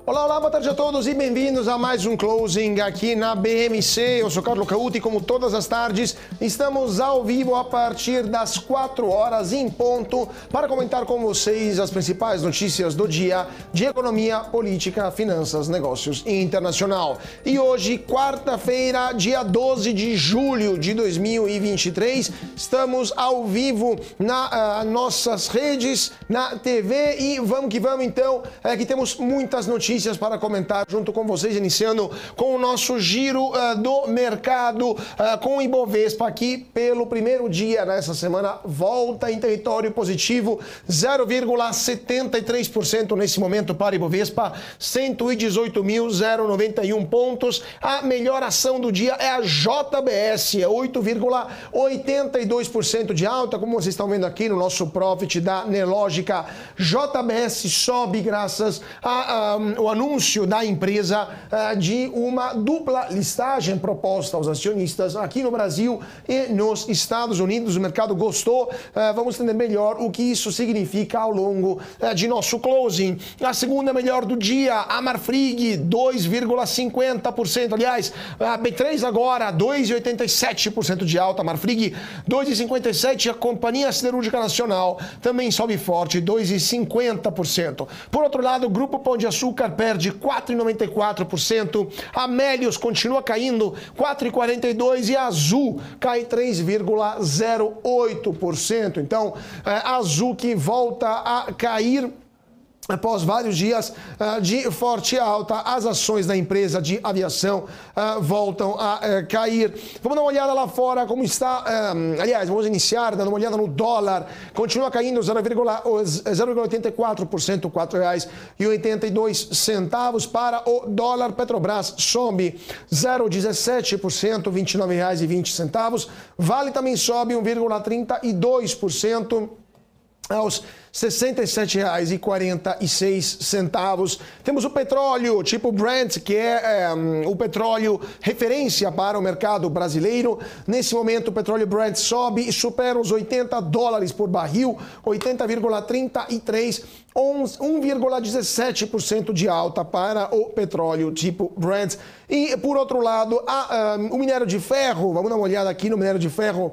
Olá, olá, boa tarde a todos e bem-vindos a mais um Closing aqui na BMC. Eu sou Carlo Cauti, como todas as tardes, estamos ao vivo a partir das 4 horas em ponto para comentar com vocês as principais notícias do dia de economia, política, finanças, negócios e internacional. E hoje, quarta-feira, dia 12 de julho de 2023, estamos ao vivo nas nossas redes, na TV e vamos que vamos então, que temos muitas notícias para comentar junto com vocês, iniciando com o nosso giro do mercado, com o Ibovespa aqui pelo primeiro dia nessa semana, volta em território positivo, 0,73% nesse momento para Ibovespa, 118.091 pontos. A melhor ação do dia é a JBS, 8,82% de alta, como vocês estão vendo aqui no nosso profit da Nelogica. JBS sobe graças ao anúncio da empresa de uma dupla listagem proposta aos acionistas aqui no Brasil e nos Estados Unidos. O mercado gostou. Vamos entender melhor o que isso significa ao longo de nosso closing. A segunda melhor do dia, a Marfrig, 2,50%. Aliás, a B3 agora, 2,87% de alta. A Marfrig, 2,57%. A Companhia Siderúrgica Nacional também sobe forte, 2,50%. Por outro lado, o Grupo Pão de Açúcar perde 4,94%, a Melius continua caindo 4,42% e a Azul cai 3,08%. Então, a Azul que volta a cair após vários dias de forte alta, as ações da empresa de aviação voltam a cair. Vamos dar uma olhada lá fora como está. Aliás, vamos iniciar dando uma olhada no dólar. Continua caindo 0,84%, R$ 4,82 para o dólar. Petrobras sobe 0,17%, R$ 29,20. Vale também sobe 1,32% aos R$ 67,46. Temos o petróleo tipo Brent, que é o petróleo referência para o mercado brasileiro. Nesse momento, o petróleo Brent sobe e supera os $80 por barril, 80,33, 1,17% de alta para o petróleo tipo Brent. E, por outro lado, o minério de ferro, vamos dar uma olhada aqui no minério de ferro,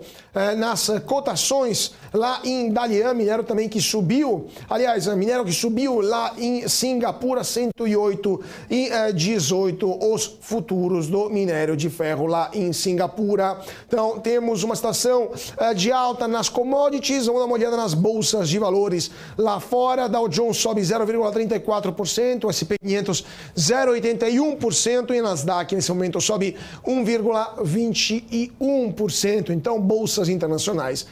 nas cotações lá em Dalian, minério também que subiu. Aliás, minério que subiu lá em Singapura, 108,18 os futuros do minério de ferro lá em Singapura. Então, temos uma situação de alta nas commodities. Vamos dar uma olhada nas bolsas de valores lá fora. Dow Jones sobe 0,34%, o S&P 500 0,81% e Nasdaq nesse momento sobe 1,21%. Então, bolsas internacionais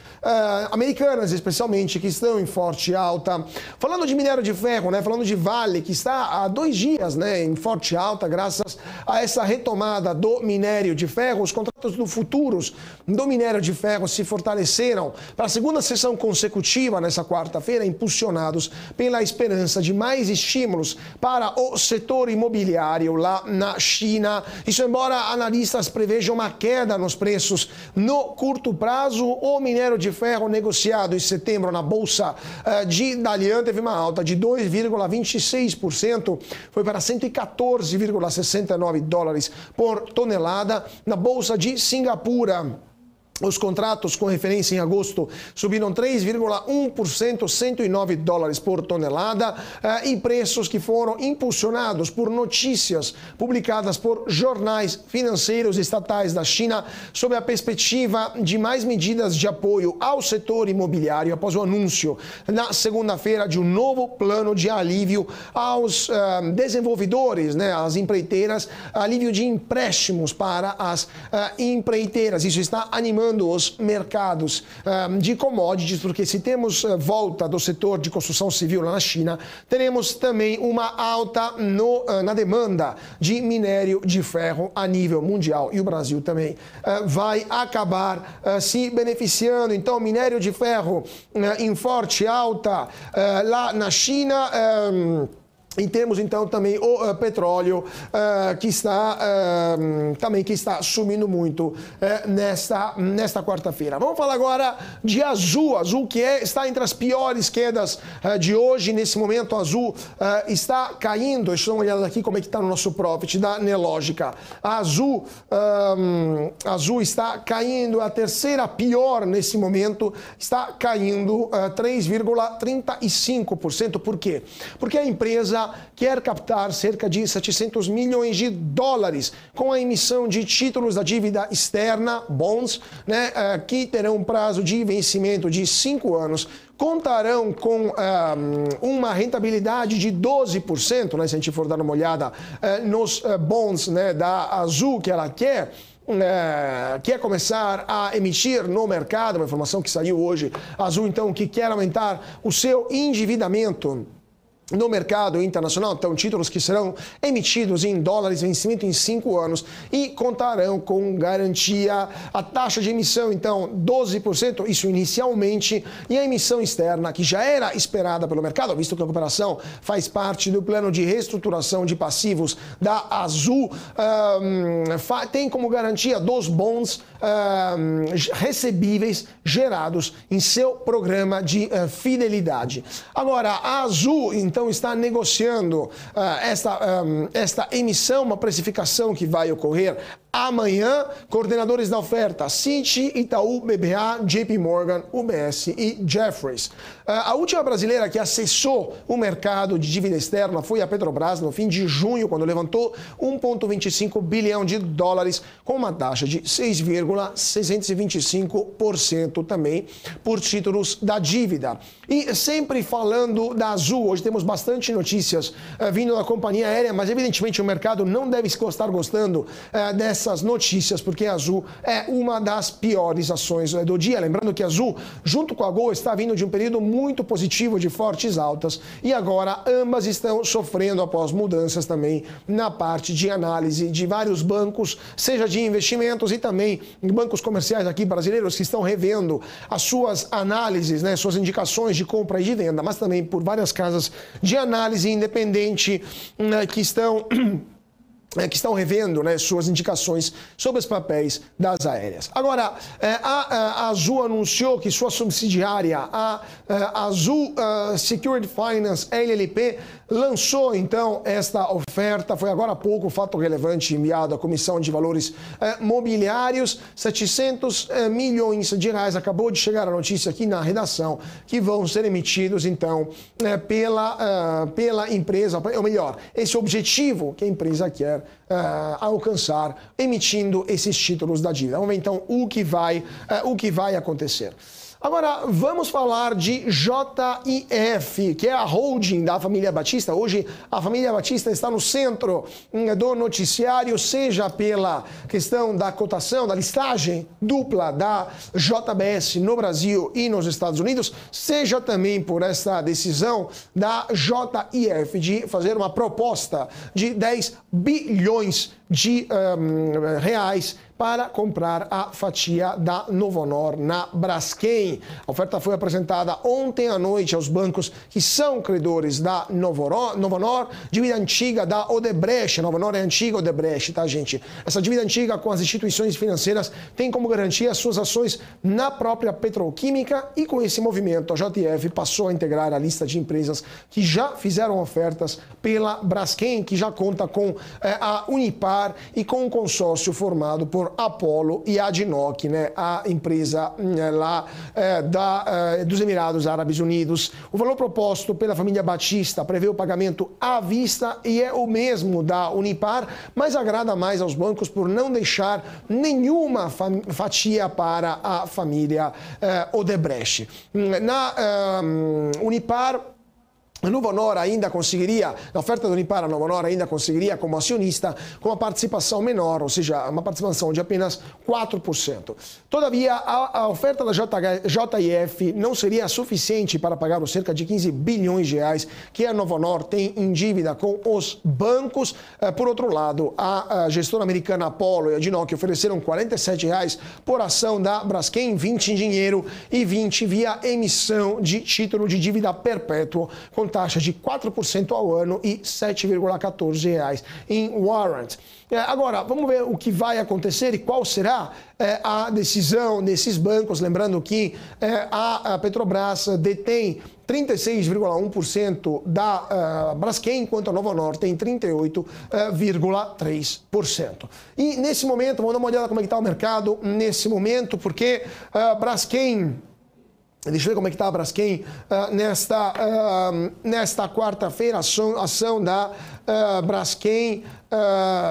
americanas, especialmente, que estão em forte alta. Falando de minério de ferro, né? Falando de Vale, que está há 2 dias, né, em forte alta, graças a essa retomada do minério de ferro. Os contratos do futuros do minério de ferro se fortaleceram para a segunda sessão consecutiva nessa quarta-feira, impulsionados pela esperança de mais estímulos para o setor imobiliário lá na China. Isso embora analistas prevejam uma queda nos preços no curto prazo, o minério de ferro negociado em setembro na bolsa de Dalian teve uma alta de 2,26%, foi para $114,69 por tonelada. Na bolsa de Singapura, os contratos com referência em agosto subiram 3,1%, $109 por tonelada, e preços que foram impulsionados por notícias publicadas por jornais financeiros estatais da China sob a perspectiva de mais medidas de apoio ao setor imobiliário após o anúncio na segunda-feira de um novo plano de alívio aos desenvolvedores, né, às empreiteiras, alívio de empréstimos para as empreiteiras. Isso está animando os mercados de commodities, porque se temos volta do setor de construção civil lá na China, teremos também uma alta na demanda de minério de ferro a nível mundial, e o Brasil também vai acabar se beneficiando. Então, minério de ferro em forte alta lá na China. E temos então também o petróleo que está subindo muito nesta quarta-feira. Vamos falar agora de Azul. Azul que está entre as piores quedas de hoje. Nesse momento, a Azul está caindo. Deixa eu dar uma olhada aqui como é que está no nosso profit da Nelogica. A Azul está caindo, a terceira pior nesse momento, está caindo 3,35%. Por quê? Porque a empresa quer captar cerca de 700 milhões de dólares com a emissão de títulos da dívida externa, bonds, né, que terão um prazo de vencimento de 5 anos, contarão com uma rentabilidade de 12%, né, se a gente for dar uma olhada nos bonds, né, da Azul que ela quer começar a emitir no mercado, uma informação que saiu hoje. A Azul, então, que quer aumentar o seu endividamento no mercado internacional, então títulos que serão emitidos em dólares, vencimento em 5 anos e contarão com garantia. A taxa de emissão, então, 12%, isso inicialmente, e a emissão externa, que já era esperada pelo mercado, visto que a operação faz parte do plano de reestruturação de passivos da Azul, tem como garantia dos bons recebíveis gerados em seu programa de fidelidade. Agora, a Azul, então, está negociando esta emissão, uma precificação que vai ocorrer amanhã. Coordenadores da oferta: Citi, Itaú, BBA, JP Morgan, UBS e Jefferies. A última brasileira que acessou o mercado de dívida externa foi a Petrobras no fim de junho, quando levantou 1,25 bilhão de dólares com uma taxa de 6,625% também por títulos da dívida. E sempre falando da Azul, hoje temos bastante notícias vindo da companhia aérea, mas evidentemente o mercado não deve estar gostando dessas notícias, porque a Azul é uma das piores ações do dia. Lembrando que a Azul, junto com a Gol, está vindo de um período muito positivo de fortes altas e agora ambas estão sofrendo após mudanças também na parte de análise de vários bancos, seja de investimentos e também bancos comerciais aqui brasileiros que estão revendo as suas análises, né, suas indicações de compra e de venda, mas também por várias casas de análise independente que estão revendo, né, suas indicações sobre os papéis das aéreas. Agora, a Azul anunciou que sua subsidiária, a Azul Secured Finance LLP, lançou então esta oferta. Foi agora há pouco o fato relevante enviado à Comissão de Valores Mobiliários. 700 milhões de reais. Acabou de chegar a notícia aqui na redação que vão ser emitidos então pela empresa, ou melhor, esse objetivo que a empresa quer alcançar emitindo esses títulos da dívida. Vamos ver então o que vai acontecer. Agora, vamos falar de JIF, que é a holding da família Batista. Hoje, a família Batista está no centro do noticiário, seja pela questão da cotação, da listagem dupla da JBS no Brasil e nos Estados Unidos, seja também por essa decisão da JIF de fazer uma proposta de 10 bilhões de reais para comprar a fatia da Novonor na Braskem. A oferta foi apresentada ontem à noite aos bancos que são credores da Novonor, dívida antiga da Odebrecht. A Novonor é antiga Odebrecht, tá, gente? Essa dívida antiga com as instituições financeiras tem como garantia as suas ações na própria petroquímica e com esse movimento a JF passou a integrar a lista de empresas que já fizeram ofertas pela Braskem, que já conta com a Unipar e com um consórcio formado por Apollo e ADNOC, né, a empresa lá dos Emirados Árabes Unidos. O valor proposto pela família Batista prevê o pagamento à vista e é o mesmo da Unipar, mas agrada mais aos bancos por não deixar nenhuma fatia para a família Odebrecht. Na Unipar, a Novonor ainda conseguiria, na oferta do Unipar, a Novonor ainda conseguiria como acionista com uma participação menor, ou seja, uma participação de apenas 4%. Todavia, a oferta da JIF não seria suficiente para pagar os cerca de 15 bilhões de reais que a Novonor tem em dívida com os bancos. Por outro lado, a gestora americana Apollo e a ADNOC ofereceram R$47 por ação da Braskem, 20 em dinheiro e 20 via emissão de título de dívida perpétuo com taxa de 4% ao ano e R$ 7,14 em warrant. Agora, vamos ver o que vai acontecer e qual será a decisão desses bancos. Lembrando que a Petrobras detém 36,1% da Braskem, enquanto a Nova Norte tem 38,3%. E nesse momento, vamos dar uma olhada como é que está o mercado nesse momento, porque Braskem... Deixa eu ver como é que está a Braskem nesta quarta-feira, a ação da Braskem,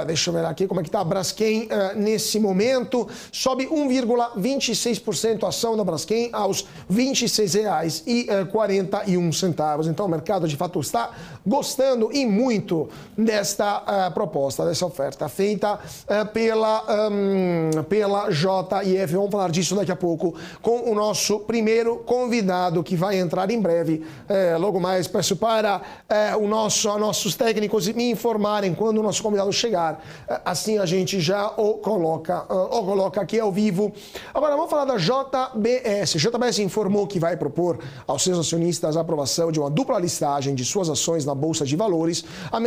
deixa eu ver aqui como é que está a Braskem nesse momento, sobe 1,26% a ação da Braskem aos R$ 26,41. Então o mercado de fato está gostando e muito desta proposta, dessa oferta feita pela JIF. Vamos falar disso daqui a pouco com o nosso primeiro convidado que vai entrar em breve. Logo mais, peço para nossos técnicos me informarem quando o nosso convidado chegar. Assim a gente já o coloca aqui ao vivo. Agora vamos falar da JBS. A JBS informou que vai propor aos seus acionistas a aprovação de uma dupla listagem de suas ações na Bolsa de Valores, uma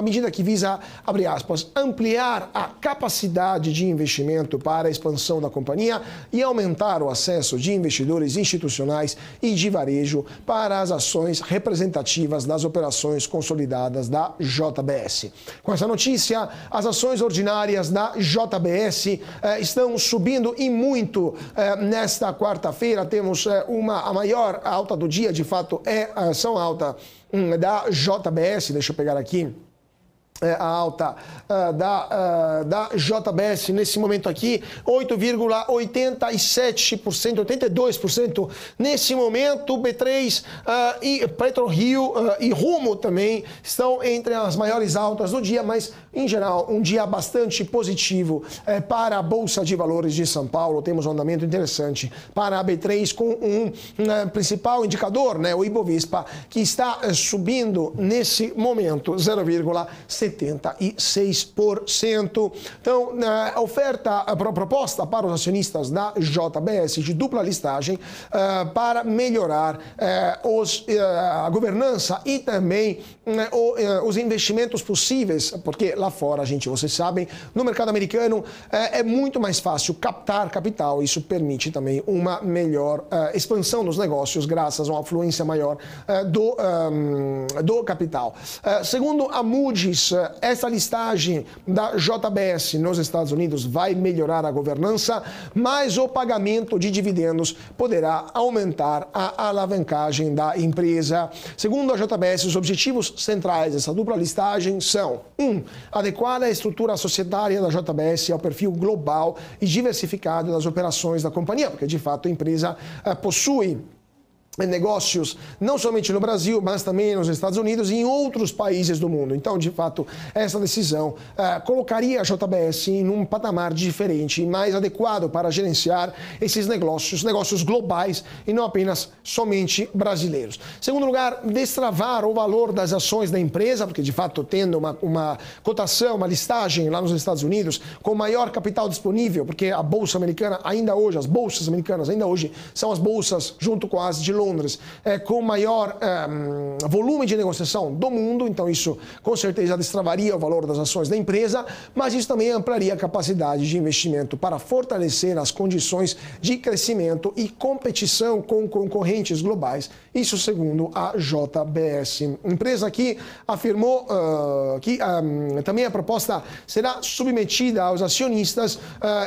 medida que visa, abre aspas, ampliar a capacidade de investimento para a expansão da companhia e aumentar o acesso de investidores institucionais e de varejo para as ações representativas das operações consolidadas da JBS. Com essa notícia, as ações ordinárias da JBS estão subindo e muito nesta quarta-feira. Temos a maior alta do dia, de fato, é a ação alta da JBS. Deixa eu pegar aqui. A alta da JBS nesse momento aqui, 8,87%, 82% nesse momento. B3 e PetroRio e Rumo também estão entre as maiores altas do dia, mas em geral um dia bastante positivo para a Bolsa de Valores de São Paulo. Temos um andamento interessante para a B3 com um principal indicador, né, o Ibovespa, que está subindo nesse momento 0,76%. Então, a oferta, a proposta para os acionistas da JBS de dupla listagem para melhorar a governança e também os investimentos possíveis, porque lá fora, vocês sabem, no mercado americano é muito mais fácil captar capital. Isso permite também uma melhor expansão dos negócios graças a uma afluência maior do capital. Segundo a Moody's, essa listagem da JBS nos Estados Unidos vai melhorar a governança, mas o pagamento de dividendos poderá aumentar a alavancagem da empresa. Segundo a JBS, os objetivos centrais dessa dupla listagem são: 1. Adequar a estrutura societária da JBS ao perfil global e diversificado das operações da companhia, porque de fato a empresa possui negócios não somente no Brasil, mas também nos Estados Unidos e em outros países do mundo. Então, de fato, essa decisão colocaria a JBS em um patamar diferente e mais adequado para gerenciar esses negócios globais e não apenas somente brasileiros. Segundo lugar, destravar o valor das ações da empresa, porque de fato tendo uma cotação, uma listagem lá nos Estados Unidos com maior capital disponível, porque a bolsa americana ainda hoje, as bolsas americanas ainda hoje são as bolsas junto com as de Londres, com maior volume de negociação do mundo. Então isso com certeza destravaria o valor das ações da empresa, mas isso também ampliaria a capacidade de investimento para fortalecer as condições de crescimento e competição com concorrentes globais. Isso segundo a JBS. Empresa que afirmou que também a proposta será submetida aos acionistas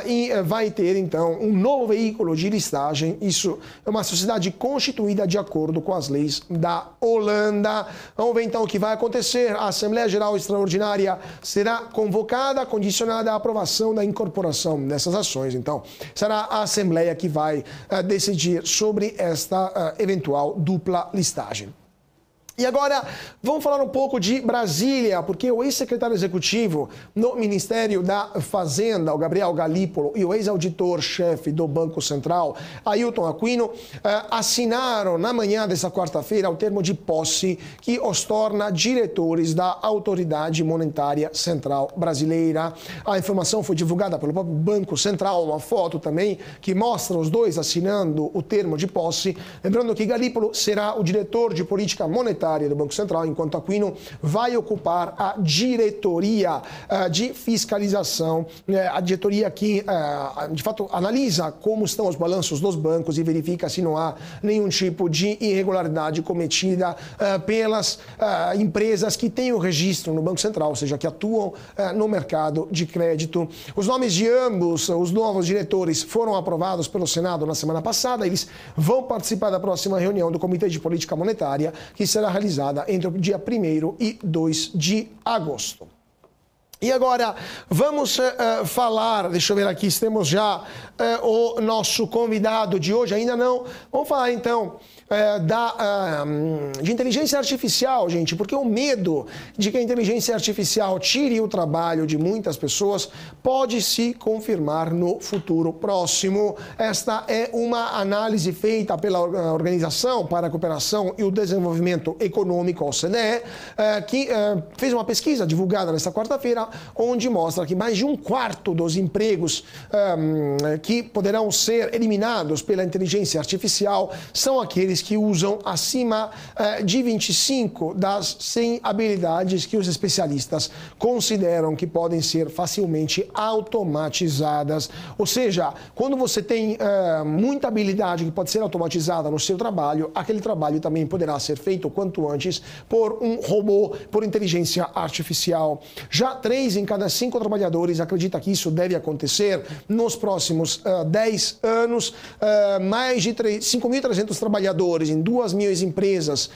e vai ter então um novo veículo de listagem. Isso é uma sociedade constituída de acordo com as leis da Holanda. Vamos ver então o que vai acontecer. A Assembleia Geral Extraordinária será convocada, condicionada à aprovação da incorporação dessas ações. Então, será a Assembleia que vai decidir sobre esta eventual dupla listagem. E agora, vamos falar um pouco de Brasília, porque o ex-secretário executivo no Ministério da Fazenda, o Gabriel Galípolo, e o ex-auditor-chefe do Banco Central, Ailton Aquino, assinaram na manhã desta quarta-feira o termo de posse que os torna diretores da Autoridade Monetária Central Brasileira. A informação foi divulgada pelo próprio Banco Central, uma foto também que mostra os dois assinando o termo de posse. Lembrando que Galípolo será o diretor de política monetária monetária do Banco Central, enquanto Aquino vai ocupar a diretoria de fiscalização, a diretoria que, de fato, analisa como estão os balanços dos bancos e verifica se não há nenhum tipo de irregularidade cometida pelas empresas que têm o registro no Banco Central, ou seja, que atuam no mercado de crédito. Os nomes de ambos, os novos diretores, foram aprovados pelo Senado na semana passada. Eles vão participar da próxima reunião do Comitê de Política Monetária, que será realizada entre o dia 1º e 2 de agosto. E agora, vamos falar, deixa eu ver aqui, se temos já o nosso convidado de hoje, ainda não. Vamos falar então de inteligência artificial, gente, porque o medo de que a inteligência artificial tire o trabalho de muitas pessoas pode se confirmar no futuro próximo. Esta é uma análise feita pela Organização para a Cooperação e o Desenvolvimento Econômico, OCDE, que fez uma pesquisa divulgada nesta quarta-feira, onde mostra que mais de um quarto dos empregos que poderão ser eliminados pela inteligência artificial são aqueles que usam acima de 25 das 100 habilidades que os especialistas consideram que podem ser facilmente automatizadas. Ou seja, quando você tem muita habilidade que pode ser automatizada no seu trabalho, aquele trabalho também poderá ser feito o quanto antes por um robô, por inteligência artificial. Já 3 em cada 5 trabalhadores acredita que isso deve acontecer nos próximos 10 anos. Mais de 5.300 trabalhadores em 2.000 empresas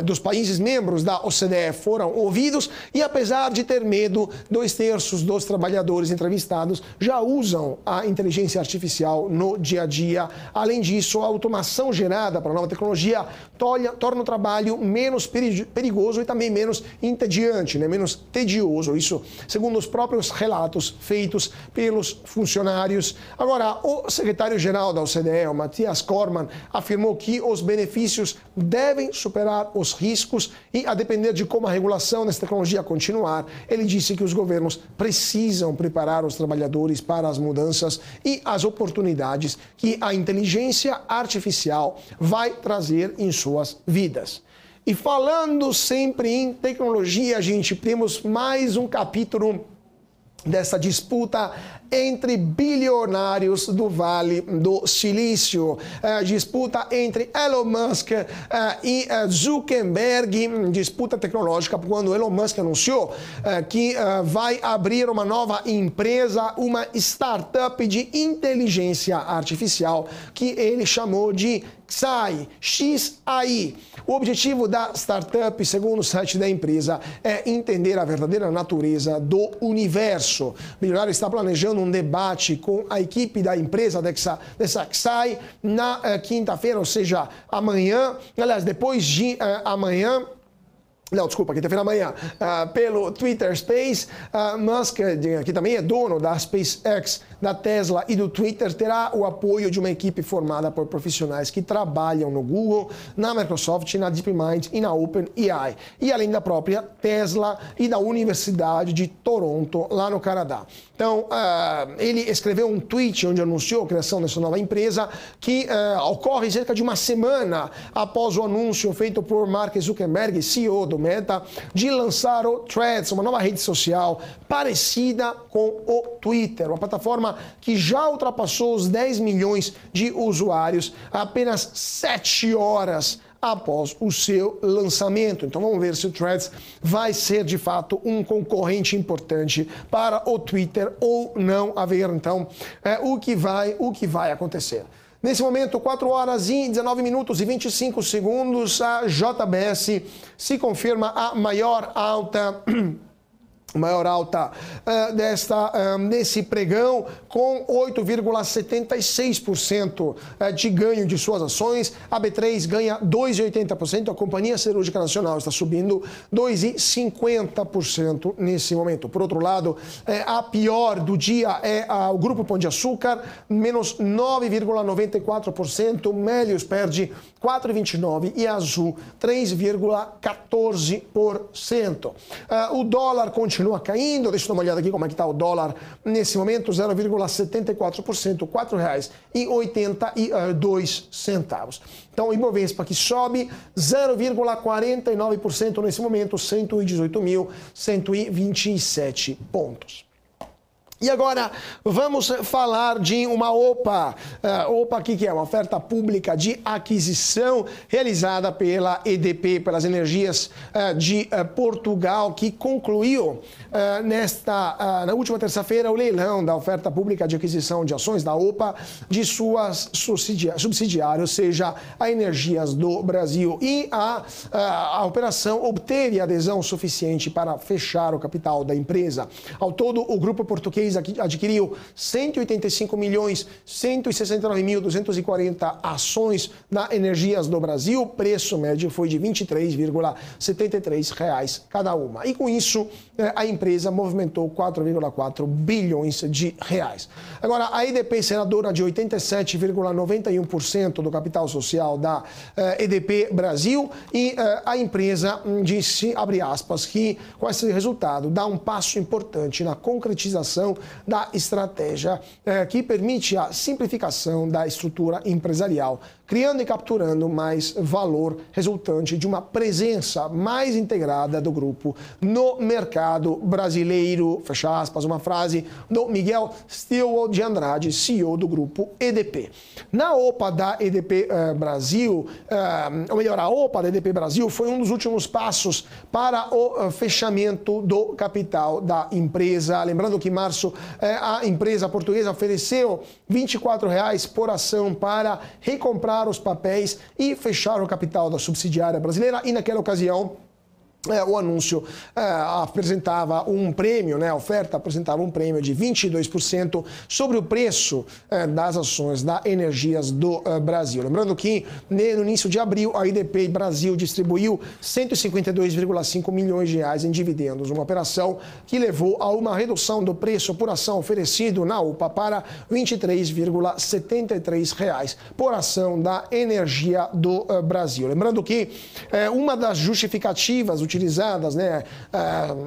dos países membros da OCDE foram ouvidos e, apesar de ter medo, 2/3 dos trabalhadores entrevistados já usam a inteligência artificial no dia a dia. Além disso, a automação gerada pela nova tecnologia torna o trabalho menos perigoso e também menos entediante, né? Menos tedioso. Isso segundo os próprios relatos feitos pelos funcionários. Agora, o secretário-geral da OCDE, o Matthias Cormann, afirmou que os benefícios devem superar os riscos e, a depender de como a regulação dessa tecnologia continuar, ele disse que os governos precisam preparar os trabalhadores para as mudanças e as oportunidades que a inteligência artificial vai trazer em suas vidas. E falando sempre em tecnologia, gente, temos mais um capítulo dessa disputa entre bilionários do Vale do Silício. Disputa entre Elon Musk e Zuckerberg, disputa tecnológica, quando Elon Musk anunciou que vai abrir uma nova empresa, uma startup de inteligência artificial, que ele chamou de XAI, XAI. O objetivo da startup, segundo o site da empresa, é entender a verdadeira natureza do universo. O bilionário está planejando um debate com a equipe da empresa dessa XAI na quinta-feira, ou seja, amanhã, aliás, depois de amanhã. Não, desculpa, quinta-feira amanhã, pelo Twitter Space. Musk, que também é dono da SpaceX, da Tesla e do Twitter, terá o apoio de uma equipe formada por profissionais que trabalham no Google, na Microsoft, na DeepMind e na OpenAI. E além da própria Tesla e da Universidade de Toronto, lá no Canadá. Então, ele escreveu um tweet onde anunciou a criação dessa nova empresa, que ocorre cerca de uma semana após o anúncio feito por Mark Zuckerberg, CEO do Meta, de lançar o Threads, uma nova rede social parecida com o Twitter, uma plataforma que já ultrapassou os 10 milhões de usuários apenas 7 horas após o seu lançamento. Então vamos ver se o Threads vai ser de fato um concorrente importante para o Twitter ou não. A ver então o que vai acontecer. Nesse momento, 4 horas e 19 minutos e 25 segundos, a JBS se confirma a maior alta desse pregão, com 8,76% de ganho de suas ações. A B3 ganha 2,80%. A Companhia Siderúrgica Nacional está subindo 2,50% nesse momento. Por outro lado, a pior do dia é o Grupo Pão de Açúcar, menos 9,94%. Melius perde 4,29% e Azul 3,14%. O dólar continua continua caindo. Deixa eu dar uma olhada aqui como é que está o dólar nesse momento, 0,74%, R$ 4,82. Então, o Ibovespa que sobe 0,49% nesse momento, 118.127 pontos. E agora vamos falar de uma OPA. OPA aqui que é uma oferta pública de aquisição realizada pela EDP, pelas Energias de Portugal, que concluiu na última terça-feira o leilão da oferta pública de aquisição de ações da OPA de suas subsidiárias, ou seja, a Energias do Brasil. E a operação obteve adesão suficiente para fechar o capital da empresa. Ao todo, o grupo português adquiriu 185.169.240 ações na Energias do Brasil. O preço médio foi de R$ 23,73 cada uma. E com isso, a empresa movimentou 4,4 bilhões de reais. Agora, a EDP, senadora de 87,91% do capital social da EDP Brasil, e a empresa disse, abre aspas, que com esse resultado dá um passo importante na concretização da estratégia que permite a simplificação da estrutura empresarial, criando e capturando mais valor resultante de uma presença mais integrada do grupo no mercado brasileiro. Fecha aspas, uma frase do Miguel Stilwell de Andrade, CEO do grupo EDP. Na OPA da EDP Brasil, ou melhor, a OPA da EDP Brasil foi um dos últimos passos para o fechamento do capital da empresa. Lembrando que em março a empresa portuguesa ofereceu R$ 24 por ação para recomprar os papéis e fechar o capital da subsidiária brasileira, e naquela ocasião o anúncio apresentava um prêmio, a oferta apresentava um prêmio de 22% sobre o preço das ações da Energias do Brasil. Lembrando que no início de abril a EDP Brasil distribuiu 152,5 milhões de reais em dividendos, uma operação que levou a uma redução do preço por ação oferecido na UPA para R$ 23,73 por ação da Energia do Brasil. Lembrando que uma das justificativas utilizadas,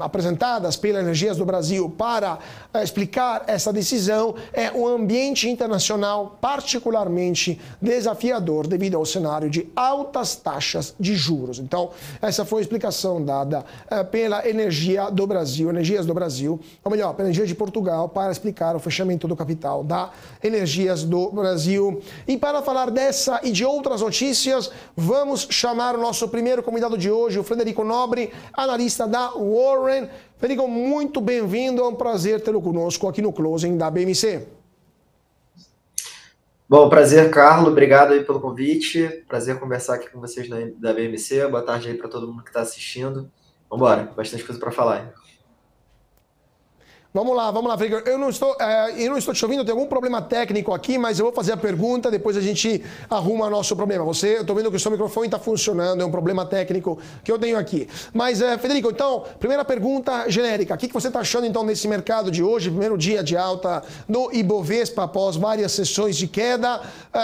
apresentadas pela Energias do Brasil para explicar essa decisão é o ambiente internacional particularmente desafiador devido ao cenário de altas taxas de juros. Então, essa foi a explicação dada pela Energias do Brasil, ou melhor, pela Energia de Portugal, para explicar o fechamento do capital da Energias do Brasil. E para falar dessa e de outras notícias, vamos chamar o nosso primeiro convidado de hoje, o Frederico Nobre, analista da Warren. Frederico, muito bem-vindo, é um prazer tê-lo conosco aqui no Closing da BMC. Bom, prazer, Carlos, obrigado aí pelo convite, prazer conversar aqui com vocês da BMC, boa tarde aí para todo mundo que está assistindo. Vamos embora, bastante coisa para falar. Vamos lá, Frederico. Eu não estou te ouvindo, tem algum problema técnico aqui, mas eu vou fazer a pergunta, depois a gente arruma nosso problema. Eu estou vendo que o seu microfone está funcionando, é um problema técnico que eu tenho aqui. Mas, Frederico, então, primeira pergunta genérica. O que você está achando, então, nesse mercado de hoje, primeiro dia de alta no Ibovespa após várias sessões de queda,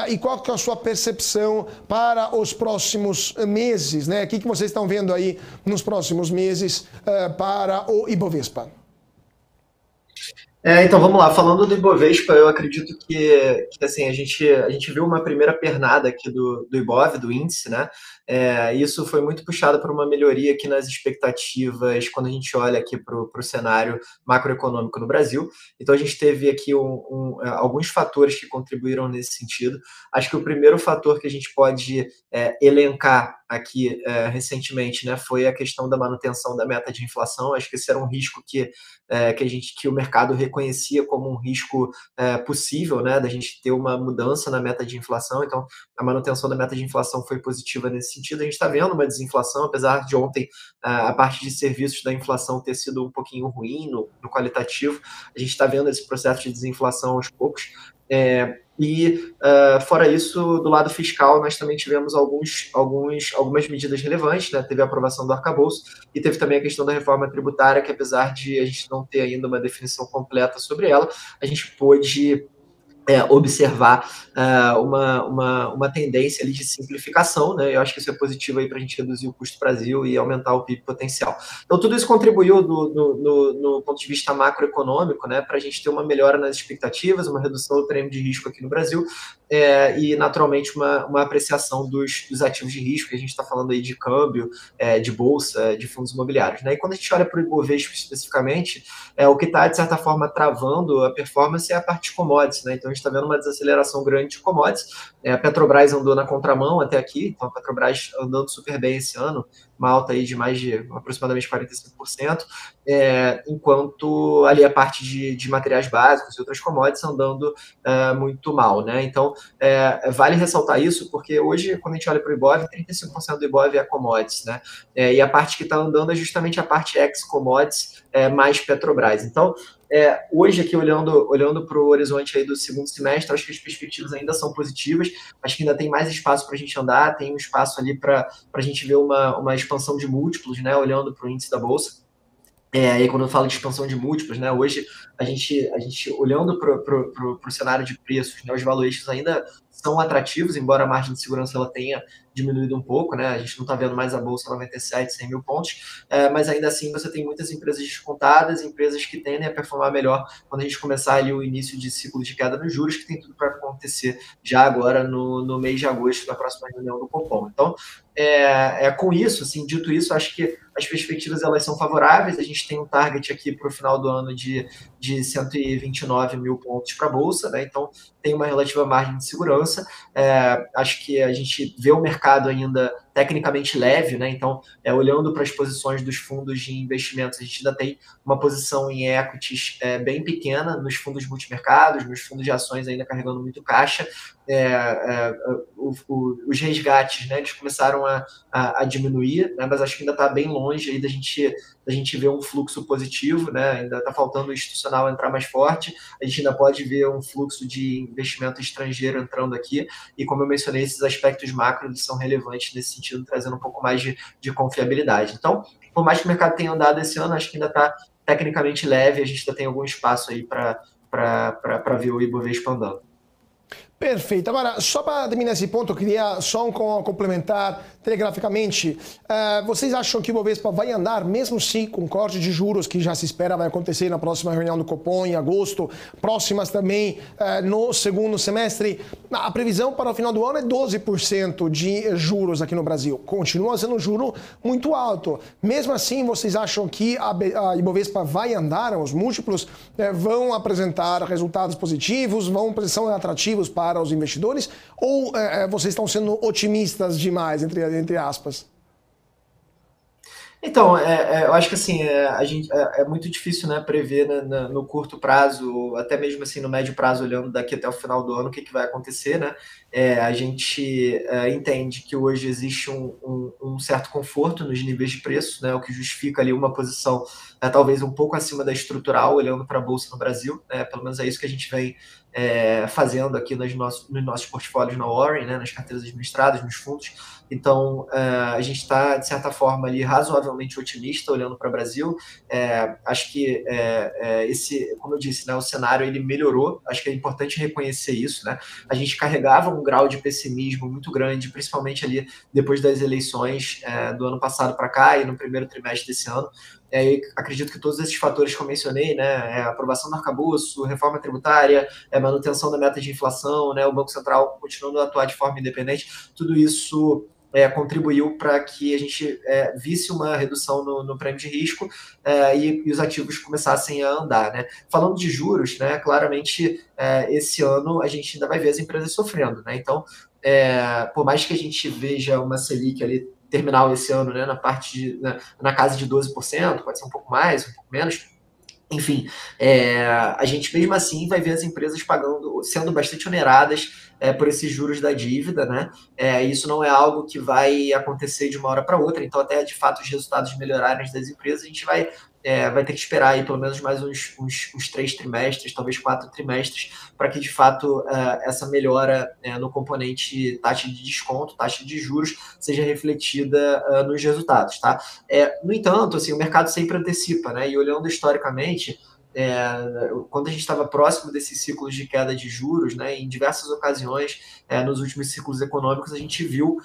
e qual que é a sua percepção para os próximos meses, né? O que vocês estão vendo aí nos próximos meses para o Ibovespa? Então vamos lá, falando do Ibovespa, eu acredito que assim, a gente viu uma primeira pernada aqui do Ibov, do índice, né? Isso foi muito puxado por uma melhoria aqui nas expectativas quando a gente olha aqui para o cenário macroeconômico no Brasil. Então a gente teve aqui alguns fatores que contribuíram nesse sentido. Acho que o primeiro fator que a gente pode elencar aqui recentemente, né, foi a questão da manutenção da meta de inflação. Acho que esse era um risco que o mercado reconhecia como um risco possível, né, da gente ter uma mudança na meta de inflação. Então, a manutenção da meta de inflação foi positiva nesse sentido. A gente está vendo uma desinflação, apesar de ontem a parte de serviços da inflação ter sido um pouquinho ruim no qualitativo. A gente está vendo esse processo de desinflação aos poucos. Fora isso, do lado fiscal, nós também tivemos algumas medidas relevantes, né? Teve a aprovação do arcabouço e teve também a questão da reforma tributária, que apesar de a gente não ter ainda uma definição completa sobre ela, a gente pôde observar uma tendência ali de simplificação, né? Eu acho que isso é positivo aí para a gente reduzir o custo do Brasil e aumentar o PIB potencial. Então, tudo isso contribuiu no ponto de vista macroeconômico, né, para a gente ter uma melhora nas expectativas, uma redução do prêmio de risco aqui no Brasil, e, naturalmente, uma apreciação dos ativos de risco, que a gente está falando aí de câmbio, de bolsa, de fundos imobiliários, né? E quando a gente olha para o Ibovespa especificamente, o que está, de certa forma, travando a performance é a parte de commodities, né? Então, a gente está vendo uma desaceleração grande de commodities. A Petrobras andou na contramão até aqui, então a Petrobras andando super bem esse ano, uma alta aí de mais de aproximadamente 45%, enquanto ali a parte de materiais básicos e outras commodities andando muito mal, né? Então, vale ressaltar isso, porque hoje, quando a gente olha para o Ibov, 35% do Ibov é commodities, né? E a parte que está andando é justamente a parte ex-commodities, mais Petrobras. Então, hoje aqui olhando para o horizonte aí do segundo semestre, acho que as perspectivas ainda são positivas, acho que ainda tem mais espaço para a gente andar, tem um espaço ali para a gente ver uma expansão de múltiplos, né, olhando para o índice da Bolsa. Aí quando eu falo de expansão de múltiplos, né, hoje a gente olhando para o cenário de preços, né, os valuations ainda são atrativos, embora a margem de segurança ela tenha diminuído um pouco, né, a gente não está vendo mais a bolsa 97, 100 mil pontos, mas ainda assim você tem muitas empresas descontadas, empresas que tendem a performar melhor quando a gente começar ali o início de ciclo de queda nos juros, que tem tudo para acontecer já agora no mês de agosto, na próxima reunião do Copom. Então, com isso, assim, dito isso, acho que as perspectivas elas são favoráveis. A gente tem um target aqui para o final do ano de 129 mil pontos para a Bolsa, né? Então tem uma relativa margem de segurança. Acho que a gente vê o mercado ainda tecnicamente leve, né? Então, olhando para as posições dos fundos de investimentos, a gente ainda tem uma posição em equities bem pequena, nos fundos multimercados, nos fundos de ações ainda carregando muito caixa. Os resgates, né, eles começaram a diminuir, né, mas acho que ainda está bem longe aí da gente ver um fluxo positivo, né, ainda está faltando o institucional entrar mais forte, a gente ainda pode ver um fluxo de investimento estrangeiro entrando aqui, e como eu mencionei, esses aspectos macro eles são relevantes nesse sentido, trazendo um pouco mais de confiabilidade. Então, por mais que o mercado tenha andado esse ano, acho que ainda está tecnicamente leve, a gente ainda tem algum espaço aí para ver o Ibovespa andando. Perfeito. Agora, só para terminar esse ponto, eu queria só complementar telegraficamente. Vocês acham que o Bovespa vai andar, mesmo se com corte de juros, que já se espera vai acontecer na próxima reunião do Copom em agosto, próximas também no segundo semestre? A previsão para o final do ano é 12% de juros aqui no Brasil. Continua sendo um juro muito alto. Mesmo assim, vocês acham que a Ibovespa vai andar, os múltiplos vão apresentar resultados positivos, são atrativos para os investidores, ou vocês estão sendo otimistas demais, entre aspas? Então, eu acho que assim, é muito difícil, né, prever no curto prazo, até mesmo assim no médio prazo, olhando daqui até o final do ano, o que vai acontecer, né? A gente entende que hoje existe um certo conforto nos níveis de preço, né, o que justifica ali uma posição talvez um pouco acima da estrutural, olhando para a Bolsa no Brasil, né? Pelo menos é isso que a gente vem fazendo aqui nos nossos portfólios na Warren, né, nas carteiras administradas, nos fundos. Então, a gente está, de certa forma, ali razoavelmente otimista olhando para o Brasil. Acho que como eu disse, né, o cenário ele melhorou. Acho que é importante reconhecer isso, né? A gente carregava um grau de pessimismo muito grande, principalmente ali depois das eleições do ano passado para cá e no primeiro trimestre desse ano. Acredito que todos esses fatores que eu mencionei, né, aprovação do arcabouço, reforma tributária, manutenção da meta de inflação, né, o Banco Central continuando a atuar de forma independente, tudo isso contribuiu para que a gente visse uma redução no prêmio de risco e os ativos começassem a andar, né? Falando de juros, né, claramente esse ano a gente ainda vai ver as empresas sofrendo, né? Então, por mais que a gente veja uma Selic ali terminal esse ano, né, na casa de 12%, pode ser um pouco mais, um pouco menos. Enfim, a gente mesmo assim vai ver as empresas sendo bastante oneradas por esses juros da dívida, né? Isso não é algo que vai acontecer de uma hora para outra, então até de fato os resultados melhorarem das empresas, a gente vai ter que esperar aí pelo menos mais uns 3 trimestres, talvez 4 trimestres, para que de fato essa melhora no componente taxa de desconto, taxa de juros, seja refletida nos resultados, tá? No entanto, assim, o mercado sempre antecipa, né? E olhando historicamente, quando a gente estava próximo desses ciclos de queda de juros, né, em diversas ocasiões, nos últimos ciclos econômicos, a gente viu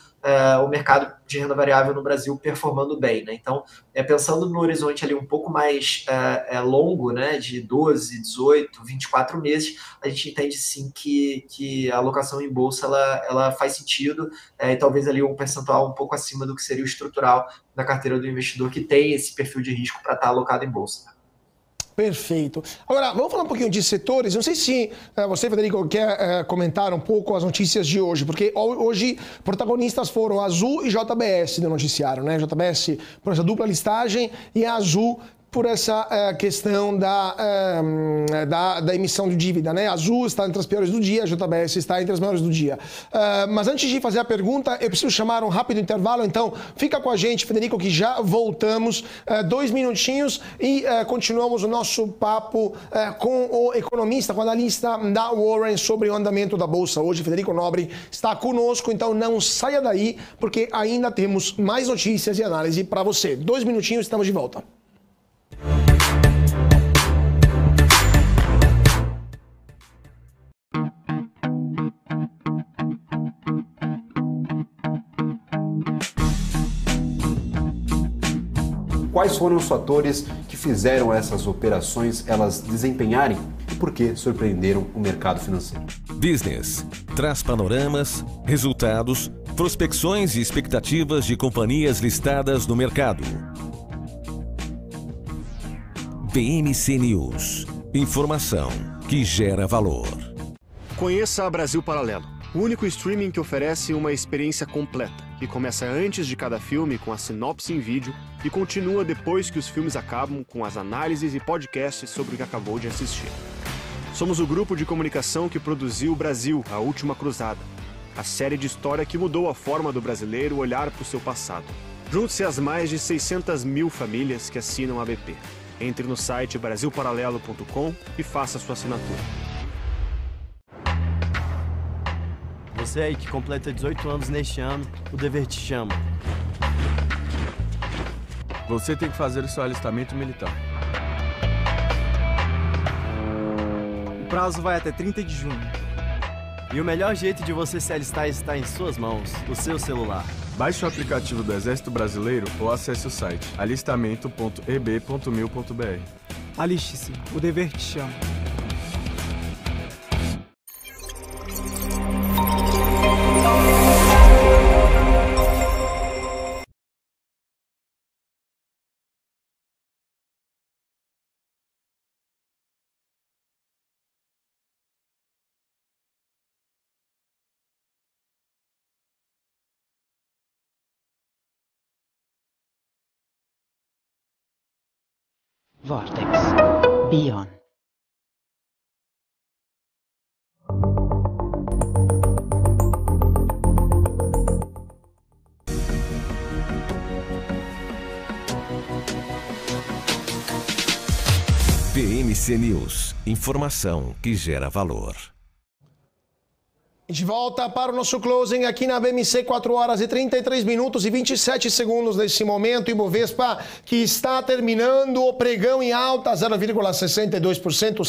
o mercado de renda variável no Brasil performando bem, né? Então, pensando no horizonte ali um pouco mais longo, né, de 12, 18, 24 meses, a gente entende sim que a alocação em bolsa ela faz sentido, e talvez ali um percentual um pouco acima do que seria o estrutural da carteira do investidor que tem esse perfil de risco para estar alocado em bolsa. Perfeito. Agora, vamos falar um pouquinho de setores. Não sei se você, Federico, quer comentar um pouco as notícias de hoje, porque hoje protagonistas foram Azul e JBS no noticiário, né? JBS por essa dupla listagem e a Azul por essa questão da emissão de dívida, né? A Azul está entre as piores do dia, a JBS está entre as maiores do dia. Mas antes de fazer a pergunta, eu preciso chamar um rápido intervalo, então fica com a gente, Federico, que já voltamos 2 minutinhos e continuamos o nosso papo com o economista, com o analista da Warren sobre o andamento da Bolsa. Hoje, Federico Nobre está conosco, então não saia daí, porque ainda temos mais notícias e análise para você. 2 minutinhos, estamos de volta. Quais foram os fatores que fizeram essas operações elas desempenharem e por que surpreenderam o mercado financeiro? Business traz panoramas, resultados, prospecções e expectativas de companhias listadas no mercado. BMC News. Informação que gera valor. Conheça a Brasil Paralelo, o único streaming que oferece uma experiência completa, que começa antes de cada filme com a sinopse em vídeo e continua depois que os filmes acabam com as análises e podcasts sobre o que acabou de assistir. Somos o grupo de comunicação que produziu Brasil, a Última Cruzada, a série de história que mudou a forma do brasileiro olhar para o seu passado. Junte-se às mais de 600 mil famílias que assinam a BP. Entre no site brasilparalelo.com e faça sua assinatura. Você aí que completa 18 anos neste ano, o dever te chama. Você tem que fazer o seu alistamento militar. O prazo vai até 30 de junho. E o melhor jeito de você se alistar está em suas mãos, o seu celular. Baixe o aplicativo do Exército Brasileiro ou acesse o site alistamento.eb.mil.br. Aliste-se, o dever te chama. Vortex Beyond. BMC News. Informação que gera valor. De volta para o nosso closing aqui na BMC, 4 horas e 33 minutos e 27 segundos nesse momento. Ibovespa que está terminando o pregão em alta, 0,62%,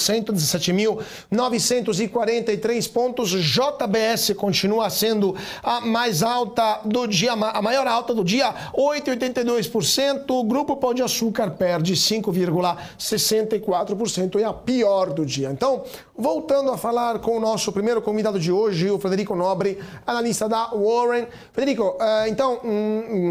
117.943 pontos. JBS continua sendo a mais alta do dia, a maior alta do dia, 8,82%. O Grupo Pão de Açúcar perde 5,64% e a pior do dia. Então, voltando a falar com o nosso primeiro convidado de hoje, o Federico Nobre, analista da Warren. Federico, então,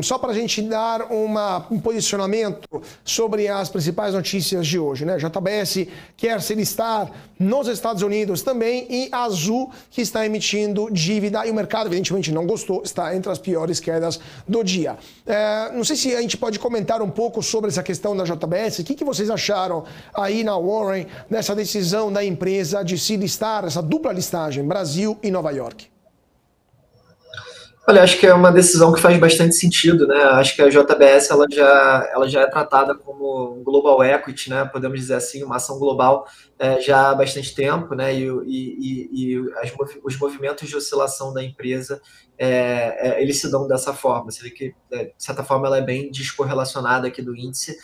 só para a gente dar um posicionamento sobre as principais notícias de hoje, né? JBS quer se listar nos Estados Unidos também e Azul, que está emitindo dívida e o mercado, evidentemente, não gostou, está entre as piores quedas do dia. Não sei se a gente pode comentar um pouco sobre essa questão da JBS. O que vocês acharam aí na Warren dessa decisão da empresa de se listar, essa dupla listagem, Brasil e Nova York? Olha, acho que é uma decisão que faz bastante sentido, né? Acho que a JBS ela já é tratada como um global equity, né? Podemos dizer assim, uma ação global já há bastante tempo, né? Os movimentos de oscilação da empresa eles se dão dessa forma. Você vê que, de certa forma, ela é bem descorrelacionada aqui do índice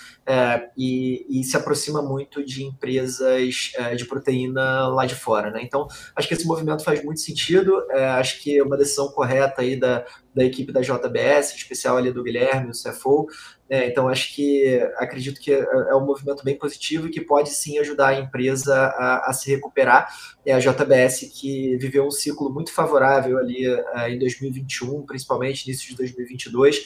e se aproxima muito de empresas de proteína lá de fora, né? Então, acho que esse movimento faz muito sentido. Acho que é uma decisão correta aí da equipe da JBS, em especial ali do Guilherme, o CFO. Então, acredito que é um movimento bem positivo e que pode sim ajudar a empresa a se recuperar. A JBS que viveu um ciclo muito favorável ali em 2021, principalmente início de 2022,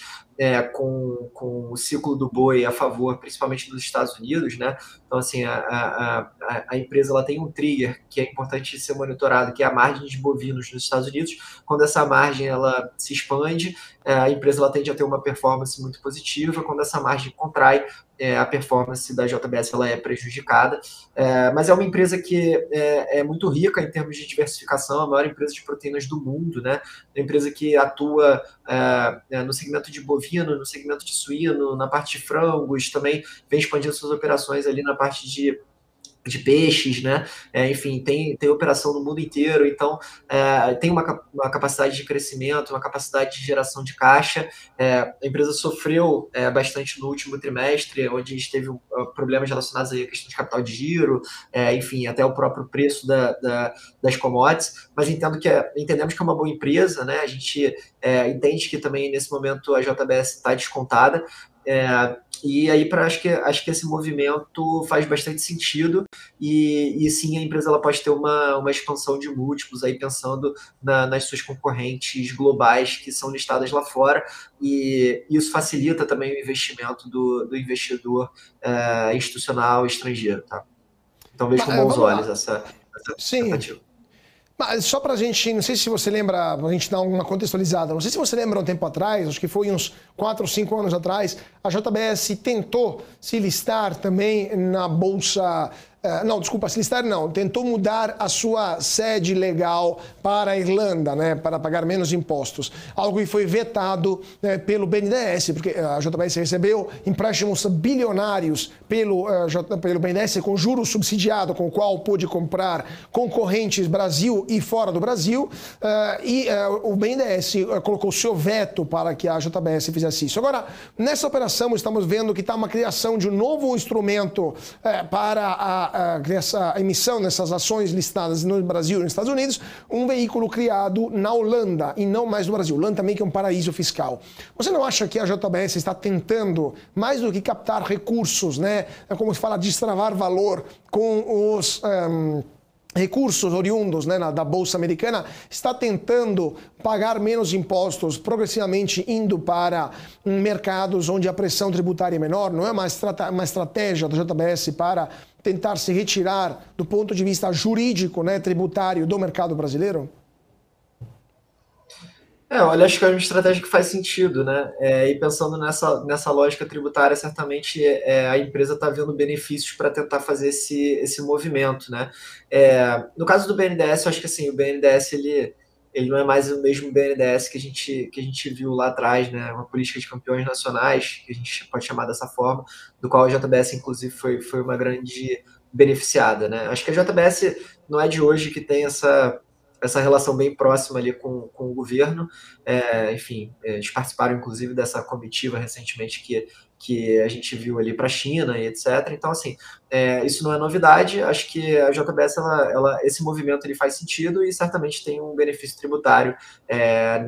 com o ciclo do boi a favor, principalmente dos Estados Unidos, né? Então, assim, a empresa ela tem um trigger que é importante ser monitorado, que é a margem de bovinos nos Estados Unidos. Quando essa margem ela se expande, a empresa ela tende a ter uma performance muito positiva. Quando essa margem contrai, a performance da JBS ela é prejudicada. Mas é uma empresa que é muito rica em termos de diversificação, a maior empresa de proteínas do mundo, né? Uma empresa que atua no segmento de bovino, no segmento de suíno, na parte de frangos, também vem expandindo suas operações ali na parte de peixes, né? Enfim, tem operação no mundo inteiro, então tem uma capacidade de crescimento, uma capacidade de geração de caixa. A empresa sofreu bastante no último trimestre, onde a gente teve problemas relacionados aí à questão de capital de giro, enfim, até o próprio preço das commodities, mas entendemos que é uma boa empresa, né? A gente entende que também nesse momento a JBS está descontada, e aí acho que esse movimento faz bastante sentido e sim, a empresa ela pode ter uma expansão de múltiplos aí pensando nas suas concorrentes globais que são listadas lá fora, e isso facilita também o investimento do investidor institucional estrangeiro, tá? Então vejo com bons olhos essa tentativa. Mas só para a gente, não sei se você lembra, para a gente dar uma contextualizada, não sei se você lembra um tempo atrás, acho que foi uns 4 ou 5 anos atrás, a JBS tentou se listar também na Bolsa... se listar não, tentou mudar a sua sede legal para a Irlanda, né, para pagar menos impostos. Algo que foi vetado pelo BNDES, porque a JBS recebeu empréstimos bilionários pelo BNDES com juros subsidiados, com o qual pôde comprar concorrentes Brasil e fora do Brasil, o BNDES colocou seu veto para que a JBS fizesse isso. Agora, nessa operação, estamos vendo que está uma criação de um novo instrumento para a emissão dessas ações listadas no Brasil e nos Estados Unidos, um veículo criado na Holanda e não mais no Brasil. Holanda também que é um paraíso fiscal. Você não acha que a JBS está tentando, mais do que captar recursos, né, como se fala, destravar valor com os... recursos oriundos, né, da Bolsa Americana, está tentando pagar menos impostos, progressivamente indo para mercados onde a pressão tributária é menor? Não é uma estratégia da JBS para tentar se retirar do ponto de vista jurídico, né, tributário do mercado brasileiro? Olha, acho que é uma estratégia que faz sentido, né? E pensando nessa lógica tributária, certamente a empresa está vendo benefícios para tentar fazer esse movimento, né? No caso do BNDES, eu acho que assim, o BNDES ele não é mais o mesmo BNDES que a gente viu lá atrás, né? Uma política de campeões nacionais, que a gente pode chamar dessa forma, do qual a JBS, inclusive, foi uma grande beneficiada, né? Acho que a JBS não é de hoje que tem essa relação bem próxima ali com o governo. Enfim, eles participaram, inclusive, dessa comitiva recentemente que a gente viu ali para a China e etc. Então, assim, isso não é novidade. Acho que a JBS, esse movimento ele faz sentido e certamente tem um benefício tributário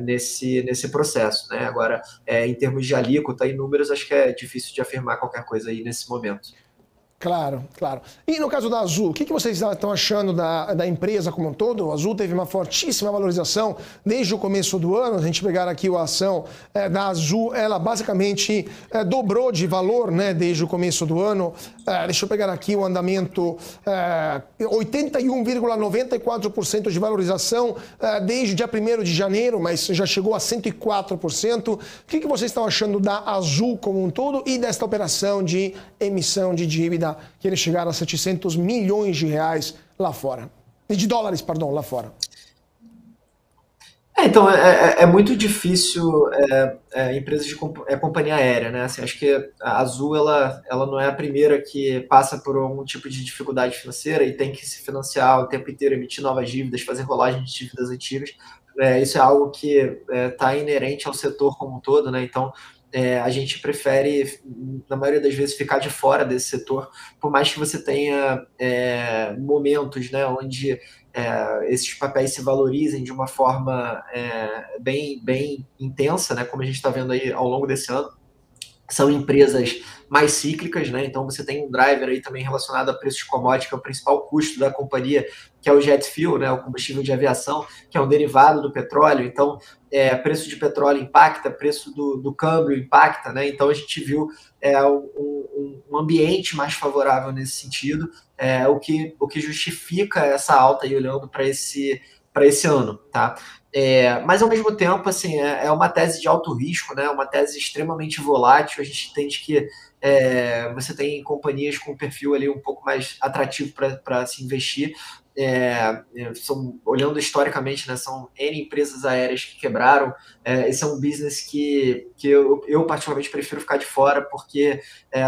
nesse processo, né? Agora, em termos de alíquota e números, acho que é difícil de afirmar qualquer coisa aí nesse momento. Claro, claro. E no caso da Azul, o que vocês estão achando da empresa como um todo? A Azul teve uma fortíssima valorização desde o começo do ano. Se a gente pegar aqui a ação da Azul, ela basicamente dobrou de valor, né, desde o começo do ano. Deixa eu pegar aqui o andamento, 81,94% de valorização desde o dia 1º de janeiro, mas já chegou a 104%. O que vocês estão achando da Azul como um todo e desta operação de emissão de dívida que eles chegaram a 700 milhões de reais lá fora? De dólares, perdão, lá fora. Então, é muito difícil empresas de companhia aérea, né? Assim, acho que a Azul ela não é a primeira que passa por algum tipo de dificuldade financeira e tem que se financiar o tempo inteiro, emitir novas dívidas, fazer rolagem de dívidas antigas. Isso é algo que está inerente ao setor como um todo, né? Então, a gente prefere, na maioria das vezes, ficar de fora desse setor, por mais que você tenha momentos, né, onde esses papéis se valorizem de uma forma bem intensa, né, como a gente está vendo aí ao longo desse ano. São empresas mais cíclicas, né? Então você tem um driver aí também relacionado a preço de commodity, que é o principal custo da companhia, que é o jet fuel, né? O combustível de aviação, que é um derivado do petróleo. Então, preço de petróleo impacta, preço do câmbio impacta, né? Então a gente viu um ambiente mais favorável nesse sentido, o que justifica essa alta aí olhando para esse ano, tá? Mas ao mesmo tempo, assim, é uma tese de alto risco, né? Uma tese extremamente volátil. A gente entende que você tem companhias com um perfil ali um pouco mais atrativo para se investir. Olhando historicamente, né, são N empresas aéreas que quebraram. Esse é um business que eu particularmente prefiro ficar de fora, porque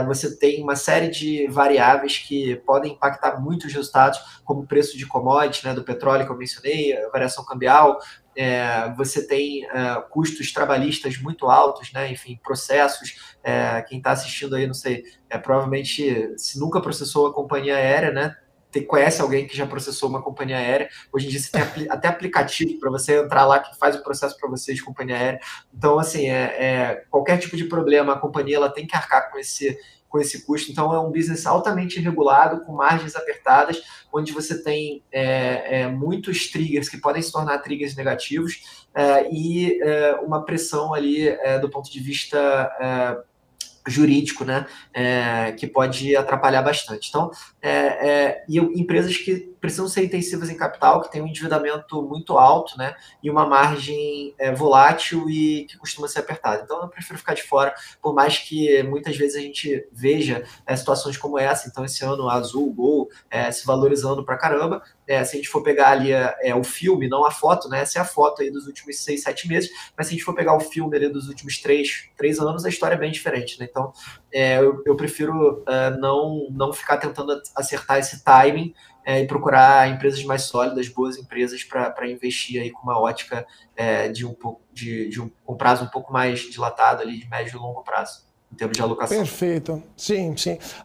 você tem uma série de variáveis que podem impactar muito os resultados, como o preço de commodity, né, do petróleo que eu mencionei, a variação cambial. Você tem custos trabalhistas muito altos, né? Enfim, processos. Quem está assistindo aí, não sei, provavelmente, se nunca processou a companhia aérea, né? Conhece alguém que já processou uma companhia aérea. Hoje em dia você tem até aplicativo para você entrar lá que faz o processo para você de companhia aérea. Então, assim, qualquer tipo de problema, a companhia ela tem que arcar com esse custo. Então, é um business altamente regulado, com margens apertadas, onde você tem muitos triggers que podem se tornar triggers negativos e uma pressão ali do ponto de vista jurídico, né, que pode atrapalhar bastante. Então, e empresas que precisam ser intensivas em capital, que têm um endividamento muito alto, né, e uma margem volátil e que costuma ser apertada. Então, eu prefiro ficar de fora, por mais que muitas vezes a gente veja situações como essa. Então, esse ano, a Azul, o Gol, se valorizando pra caramba. Se a gente for pegar ali o filme, não a foto, né? Essa é a foto aí dos últimos 6, 7 meses, mas se a gente for pegar o filme ali dos últimos 3 anos, a história é bem diferente, né? Então, eu prefiro não ficar tentando acertar esse timing e procurar empresas mais sólidas, boas empresas para investir aí com uma ótica de um prazo um pouco mais dilatado ali, de médio e longo prazo, em termos de alocação. Perfeito, sim.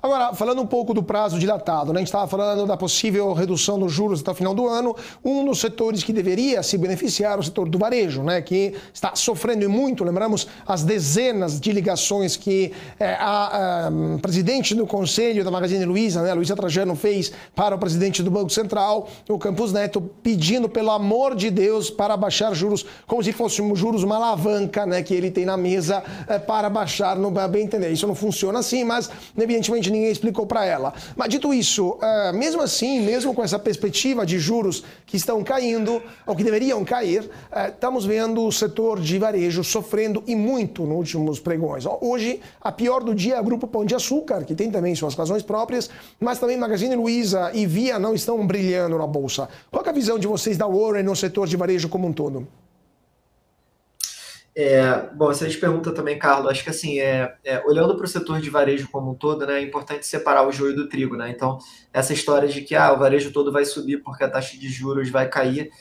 Agora, falando um pouco do prazo dilatado, né? A gente estava falando da possível redução dos juros até o final do ano. Um dos setores que deveria se beneficiar é o setor do varejo, né? Que está sofrendo muito. Lembramos as dezenas de ligações que a presidente do conselho da Magazine Luiza, né, Luiza Trajano, fez para o presidente do Banco Central, o Campos Neto, pedindo, pelo amor de Deus, para baixar juros, como se fossem juros uma alavanca, né, que ele tem na mesa para baixar no bem entender. Isso não funciona assim, mas evidentemente ninguém explicou para ela. Mas dito isso, mesmo assim, mesmo com essa perspectiva de juros que estão caindo, ou que deveriam cair, estamos vendo o setor de varejo sofrendo e muito nos últimos pregões. Hoje, a pior do dia é o Grupo Pão de Açúcar, que tem também suas razões próprias, mas também Magazine Luiza e Via não estão brilhando na bolsa. Qual é a visão de vocês da Warren no setor de varejo como um todo? Bom, excelente pergunta também, Carlos. Acho que assim, olhando para o setor de varejo como um todo, né, é importante separar o joio do trigo, né? Então, essa história de que o varejo todo vai subir porque a taxa de juros vai cair,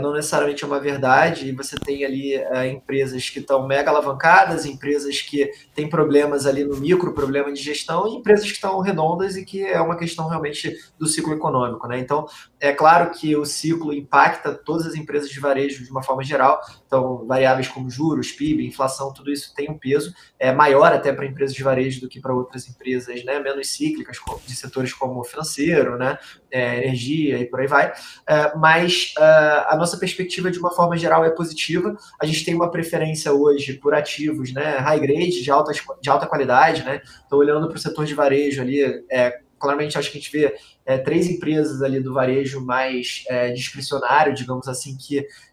não necessariamente é uma verdade. E você tem ali empresas que estão mega alavancadas, empresas que têm problemas ali no micro, problema de gestão, e empresas que estão redondas e que é uma questão realmente do ciclo econômico, né? Então, é claro que o ciclo impacta todas as empresas de varejo de uma forma geral. Então, variáveis como juros, PIB, inflação, tudo isso tem um peso maior até para empresas de varejo do que para outras empresas, né, menos cíclicas, de setores como financeiro, né, energia e por aí vai. Mas a nossa perspectiva, de uma forma geral, é positiva. A gente tem uma preferência hoje por ativos, né, high grade, de alta qualidade, né? Então, olhando para o setor de varejo ali, claramente acho que a gente vê 3 empresas ali do varejo mais discricionário, digamos assim,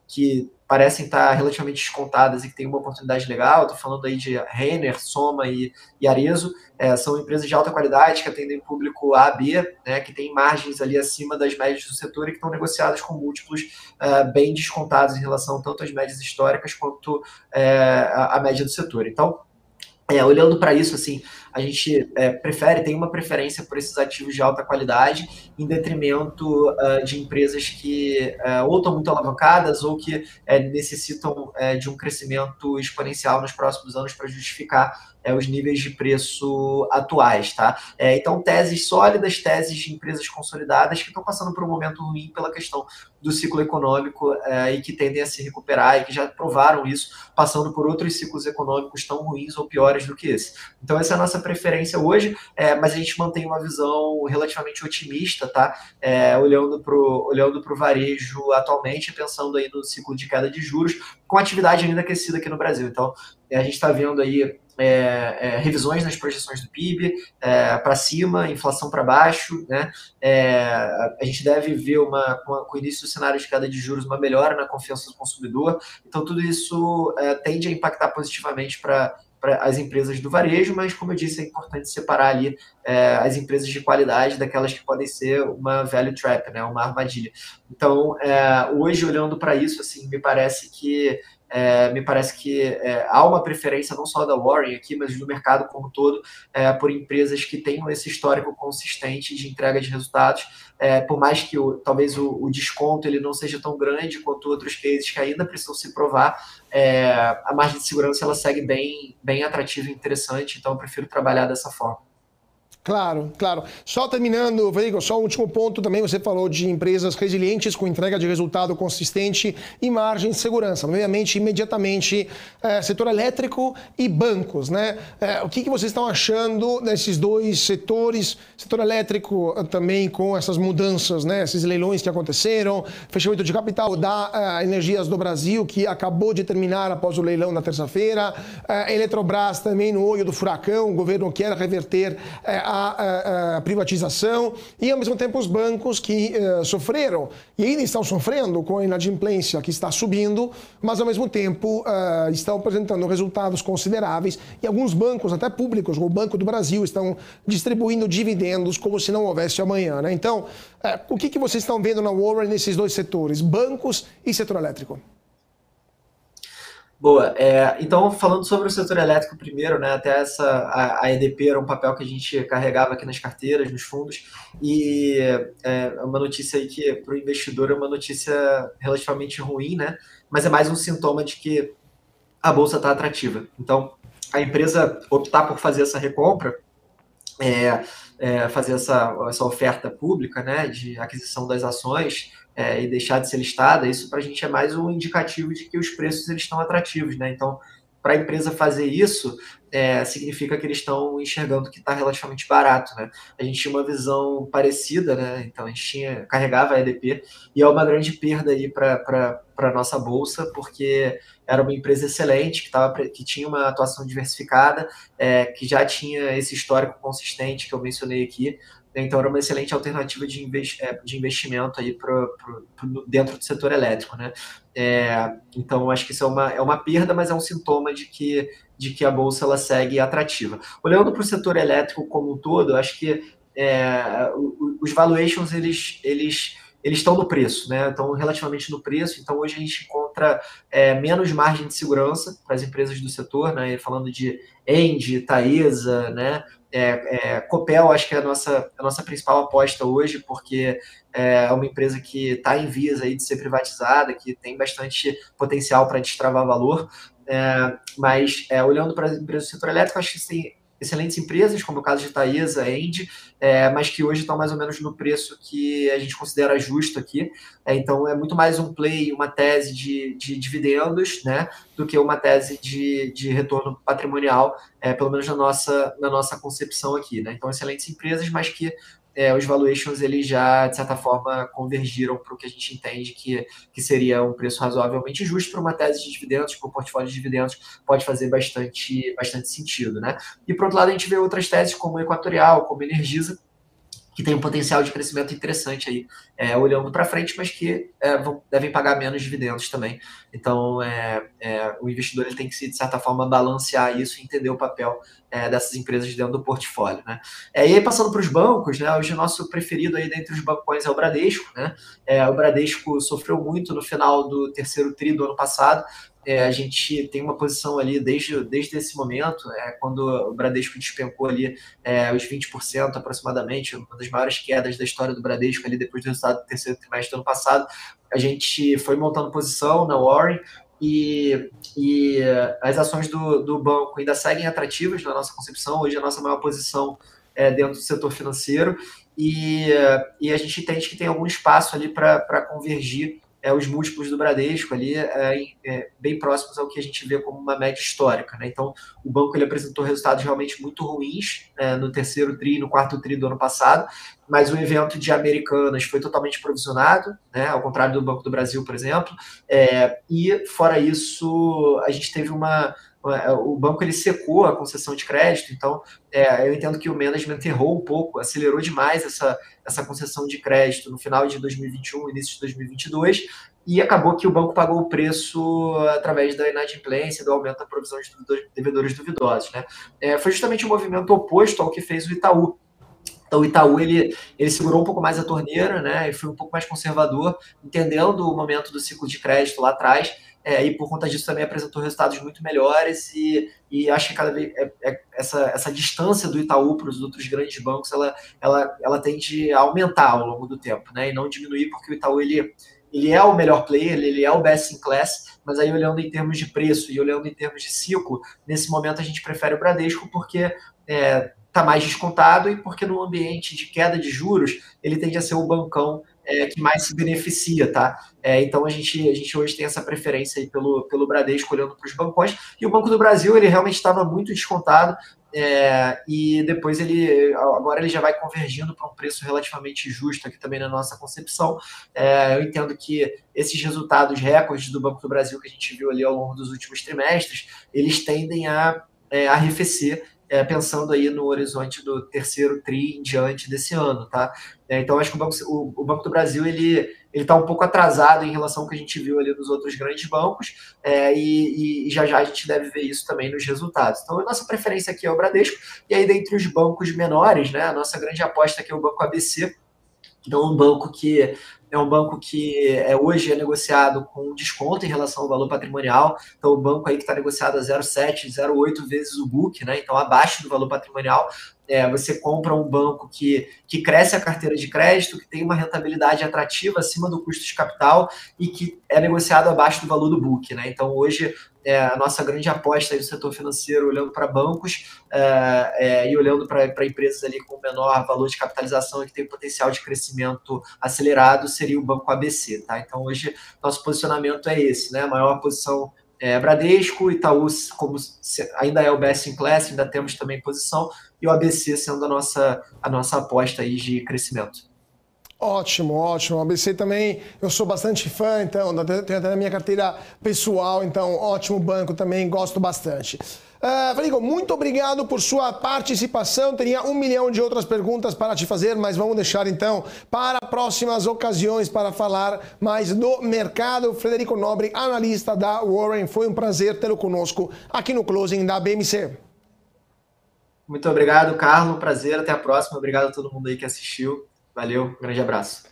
que parecem estar relativamente descontadas e que têm uma oportunidade legal. Estou falando aí de Renner, Soma e Arezzo. São empresas de alta qualidade que atendem público A, B, né, que têm margens ali acima das médias do setor e que estão negociadas com múltiplos bem descontados em relação tanto às médias históricas quanto à média do setor. Então, olhando para isso, assim, a gente tem uma preferência por esses ativos de alta qualidade em detrimento de empresas que ou estão muito alavancadas ou que necessitam de um crescimento exponencial nos próximos anos para justificar os níveis de preço atuais, tá? Então, teses sólidas, teses de empresas consolidadas que estão passando por um momento ruim pela questão do ciclo econômico e que tendem a se recuperar e que já provaram isso, passando por outros ciclos econômicos tão ruins ou piores do que esse. Então, essa é a nossa preferência hoje, mas a gente mantém uma visão relativamente otimista, tá? Olhando para o varejo atualmente, pensando aí no ciclo de queda de juros, com atividade ainda aquecida aqui no Brasil. Então, a gente está vendo aí revisões nas projeções do PIB para cima, inflação para baixo, né? A gente deve ver com o início do cenário de queda de juros uma melhora na confiança do consumidor. Então, tudo isso tende a impactar positivamente para as empresas do varejo, mas, como eu disse, é importante separar ali as empresas de qualidade daquelas que podem ser uma value trap, né, uma armadilha. Então, hoje, olhando para isso, assim, me parece que há uma preferência não só da Warren aqui, mas do mercado como um todo, por empresas que tenham esse histórico consistente de entrega de resultados, por mais que talvez o desconto ele não seja tão grande quanto outros cases que ainda precisam se provar, a margem de segurança ela segue bem atrativa e interessante, então eu prefiro trabalhar dessa forma. Claro, claro. Só terminando, Federico, só um último ponto também, você falou de empresas resilientes com entrega de resultado consistente e margem de segurança. Obviamente, imediatamente, setor elétrico e bancos, né? O que vocês estão achando desses dois setores? Setor elétrico também com essas mudanças, né? Esses leilões que aconteceram, fechamento de capital da Energias do Brasil, que acabou de terminar após o leilão na terça-feira. Eletrobras também no olho do furacão, o governo quer reverter a privatização e, ao mesmo tempo, os bancos que sofreram e ainda estão sofrendo com a inadimplência que está subindo, mas, ao mesmo tempo, estão apresentando resultados consideráveis e alguns bancos, até públicos, como o Banco do Brasil, estão distribuindo dividendos como se não houvesse amanhã, né? Então, o que vocês estão vendo na Warren nesses dois setores, bancos e setor elétrico? Boa. Então, falando sobre o setor elétrico primeiro, né, até a EDP era um papel que a gente carregava aqui nas carteiras, nos fundos, e uma notícia aí que para o investidor é uma notícia relativamente ruim, né, mas é mais um sintoma de que a bolsa está atrativa. Então, a empresa optar por fazer essa recompra, fazer essa oferta pública, né, de aquisição das ações, e deixar de ser listada, isso para a gente é mais um indicativo de que os preços eles estão atrativos, né? Então, para a empresa fazer isso, significa que eles estão enxergando que está relativamente barato, né? A gente tinha uma visão parecida, né? Então, a gente carregava a EDP e é uma grande perda aí para a nossa bolsa, porque era uma empresa excelente, que tinha uma atuação diversificada, que já tinha esse histórico consistente que eu mencionei aqui. Então, era uma excelente alternativa de investimento aí dentro do setor elétrico, né? Então, acho que isso é uma perda, mas é um sintoma de que a bolsa ela segue atrativa. Olhando para o setor elétrico como um todo, acho que os valuations eles estão no preço, né? Estão relativamente no preço. Então, hoje a gente encontra menos margem de segurança para as empresas do setor, né? Falando de Engie, Taesa, né? Copel, acho que é a nossa principal aposta hoje, porque é uma empresa que está em vias aí de ser privatizada, que tem bastante potencial para destravar valor, mas olhando para as empresas do setor elétrico, acho que tem excelentes empresas, como o caso de Taesa, Engie, mas que hoje estão mais ou menos no preço que a gente considera justo aqui. Então, é muito mais um play, uma tese de dividendos, né, do que uma tese de retorno patrimonial, pelo menos na nossa concepção aqui, né? Então, excelentes empresas, mas que os valuations eles já, de certa forma, convergiram para o que a gente entende que seria um preço razoavelmente justo para uma tese de dividendos, para o portfólio de dividendos pode fazer bastante sentido, né? E, por outro lado, a gente vê outras teses como Equatorial, como Energisa, que tem um potencial de crescimento interessante aí, olhando para frente, mas que devem pagar menos dividendos também. Então, o investidor ele tem que, de certa forma, balancear isso e entender o papel dessas empresas dentro do portfólio, né? E aí, passando para os bancos, né? Hoje o nosso preferido aí dentre os bancões é o Bradesco, né? O Bradesco sofreu muito no final do terceiro tri do ano passado. A gente tem uma posição ali desde esse momento, quando o Bradesco despencou ali os 20% aproximadamente, uma das maiores quedas da história do Bradesco ali depois do resultado do terceiro trimestre do ano passado. A gente foi montando posição na Warren e as ações do banco ainda seguem atrativas na nossa concepção. Hoje a nossa maior posição é dentro do setor financeiro e a gente entende que tem algum espaço ali para convergir os múltiplos do Bradesco ali bem próximos ao que a gente vê como uma média histórica, né? Então, o banco ele apresentou resultados realmente muito ruins no terceiro tri e no quarto tri do ano passado, mas o evento de Americanas foi totalmente provisionado, né? Ao contrário do Banco do Brasil, por exemplo, e fora isso, a gente teve o banco ele secou a concessão de crédito, então eu entendo que o management errou um pouco, acelerou demais essa concessão de crédito no final de 2021, início de 2022, e acabou que o banco pagou o preço através da inadimplência, do aumento da provisão de devedores duvidosos, né? Foi justamente o movimento oposto ao que fez o Itaú. Então, o Itaú ele segurou um pouco mais a torneira, né? E foi um pouco mais conservador, entendendo o momento do ciclo de crédito lá atrás, e por conta disso também apresentou resultados muito melhores e acho que cada vez essa distância do Itaú para os outros grandes bancos ela tende a aumentar ao longo do tempo, né? E não diminuir, porque o Itaú ele é o melhor player, ele é o best in class, mas aí olhando em termos de preço e olhando em termos de ciclo, nesse momento a gente prefere o Bradesco porque está mais descontado e porque no ambiente de queda de juros ele tende a ser o bancão que mais se beneficia, tá? Então a gente hoje tem essa preferência aí pelo Bradesco olhando para os bancões, e o Banco do Brasil ele realmente estava muito descontado, e depois agora ele já vai convergindo para um preço relativamente justo aqui também na nossa concepção. Eu entendo que esses resultados recordes do Banco do Brasil que a gente viu ali ao longo dos últimos trimestres, eles tendem a arrefecer, pensando aí no horizonte do terceiro tri em diante desse ano, tá? Então, acho que o Banco do Brasil, ele está um pouco atrasado em relação ao que a gente viu ali nos outros grandes bancos, e já a gente deve ver isso também nos resultados. Então, a nossa preferência aqui é o Bradesco, e aí dentre os bancos menores, né, a nossa grande aposta aqui é o Banco ABC, então um banco que hoje é negociado com desconto em relação ao valor patrimonial. Então, o banco aí que está negociado a 0,7, 0,8 vezes o book, né? Então, abaixo do valor patrimonial. Você compra um banco que cresce a carteira de crédito, que tem uma rentabilidade atrativa acima do custo de capital e que é negociado abaixo do valor do book, né? Então, hoje, a nossa grande aposta aí no setor financeiro, olhando para bancos e olhando para empresas ali com menor valor de capitalização e que tem potencial de crescimento acelerado, seria o Banco ABC, tá? Então, hoje, nosso posicionamento é esse, né? A maior posição Bradesco, Itaú como ainda é o best in class, ainda temos também posição, e o ABC sendo a nossa aposta aí de crescimento. Ótimo, ótimo. O ABC também, eu sou bastante fã, então, tenho até na minha carteira pessoal, então, ótimo banco também, gosto bastante. Frederico, muito obrigado por sua participação. Teria 1 milhão de outras perguntas para te fazer, mas vamos deixar então para próximas ocasiões para falar mais do mercado. Frederico Nobre, analista da Warren, foi um prazer tê-lo conosco aqui no Closing da BMC. Muito obrigado, Carlos. Prazer, até a próxima. Obrigado a todo mundo aí que assistiu. Valeu, um grande abraço.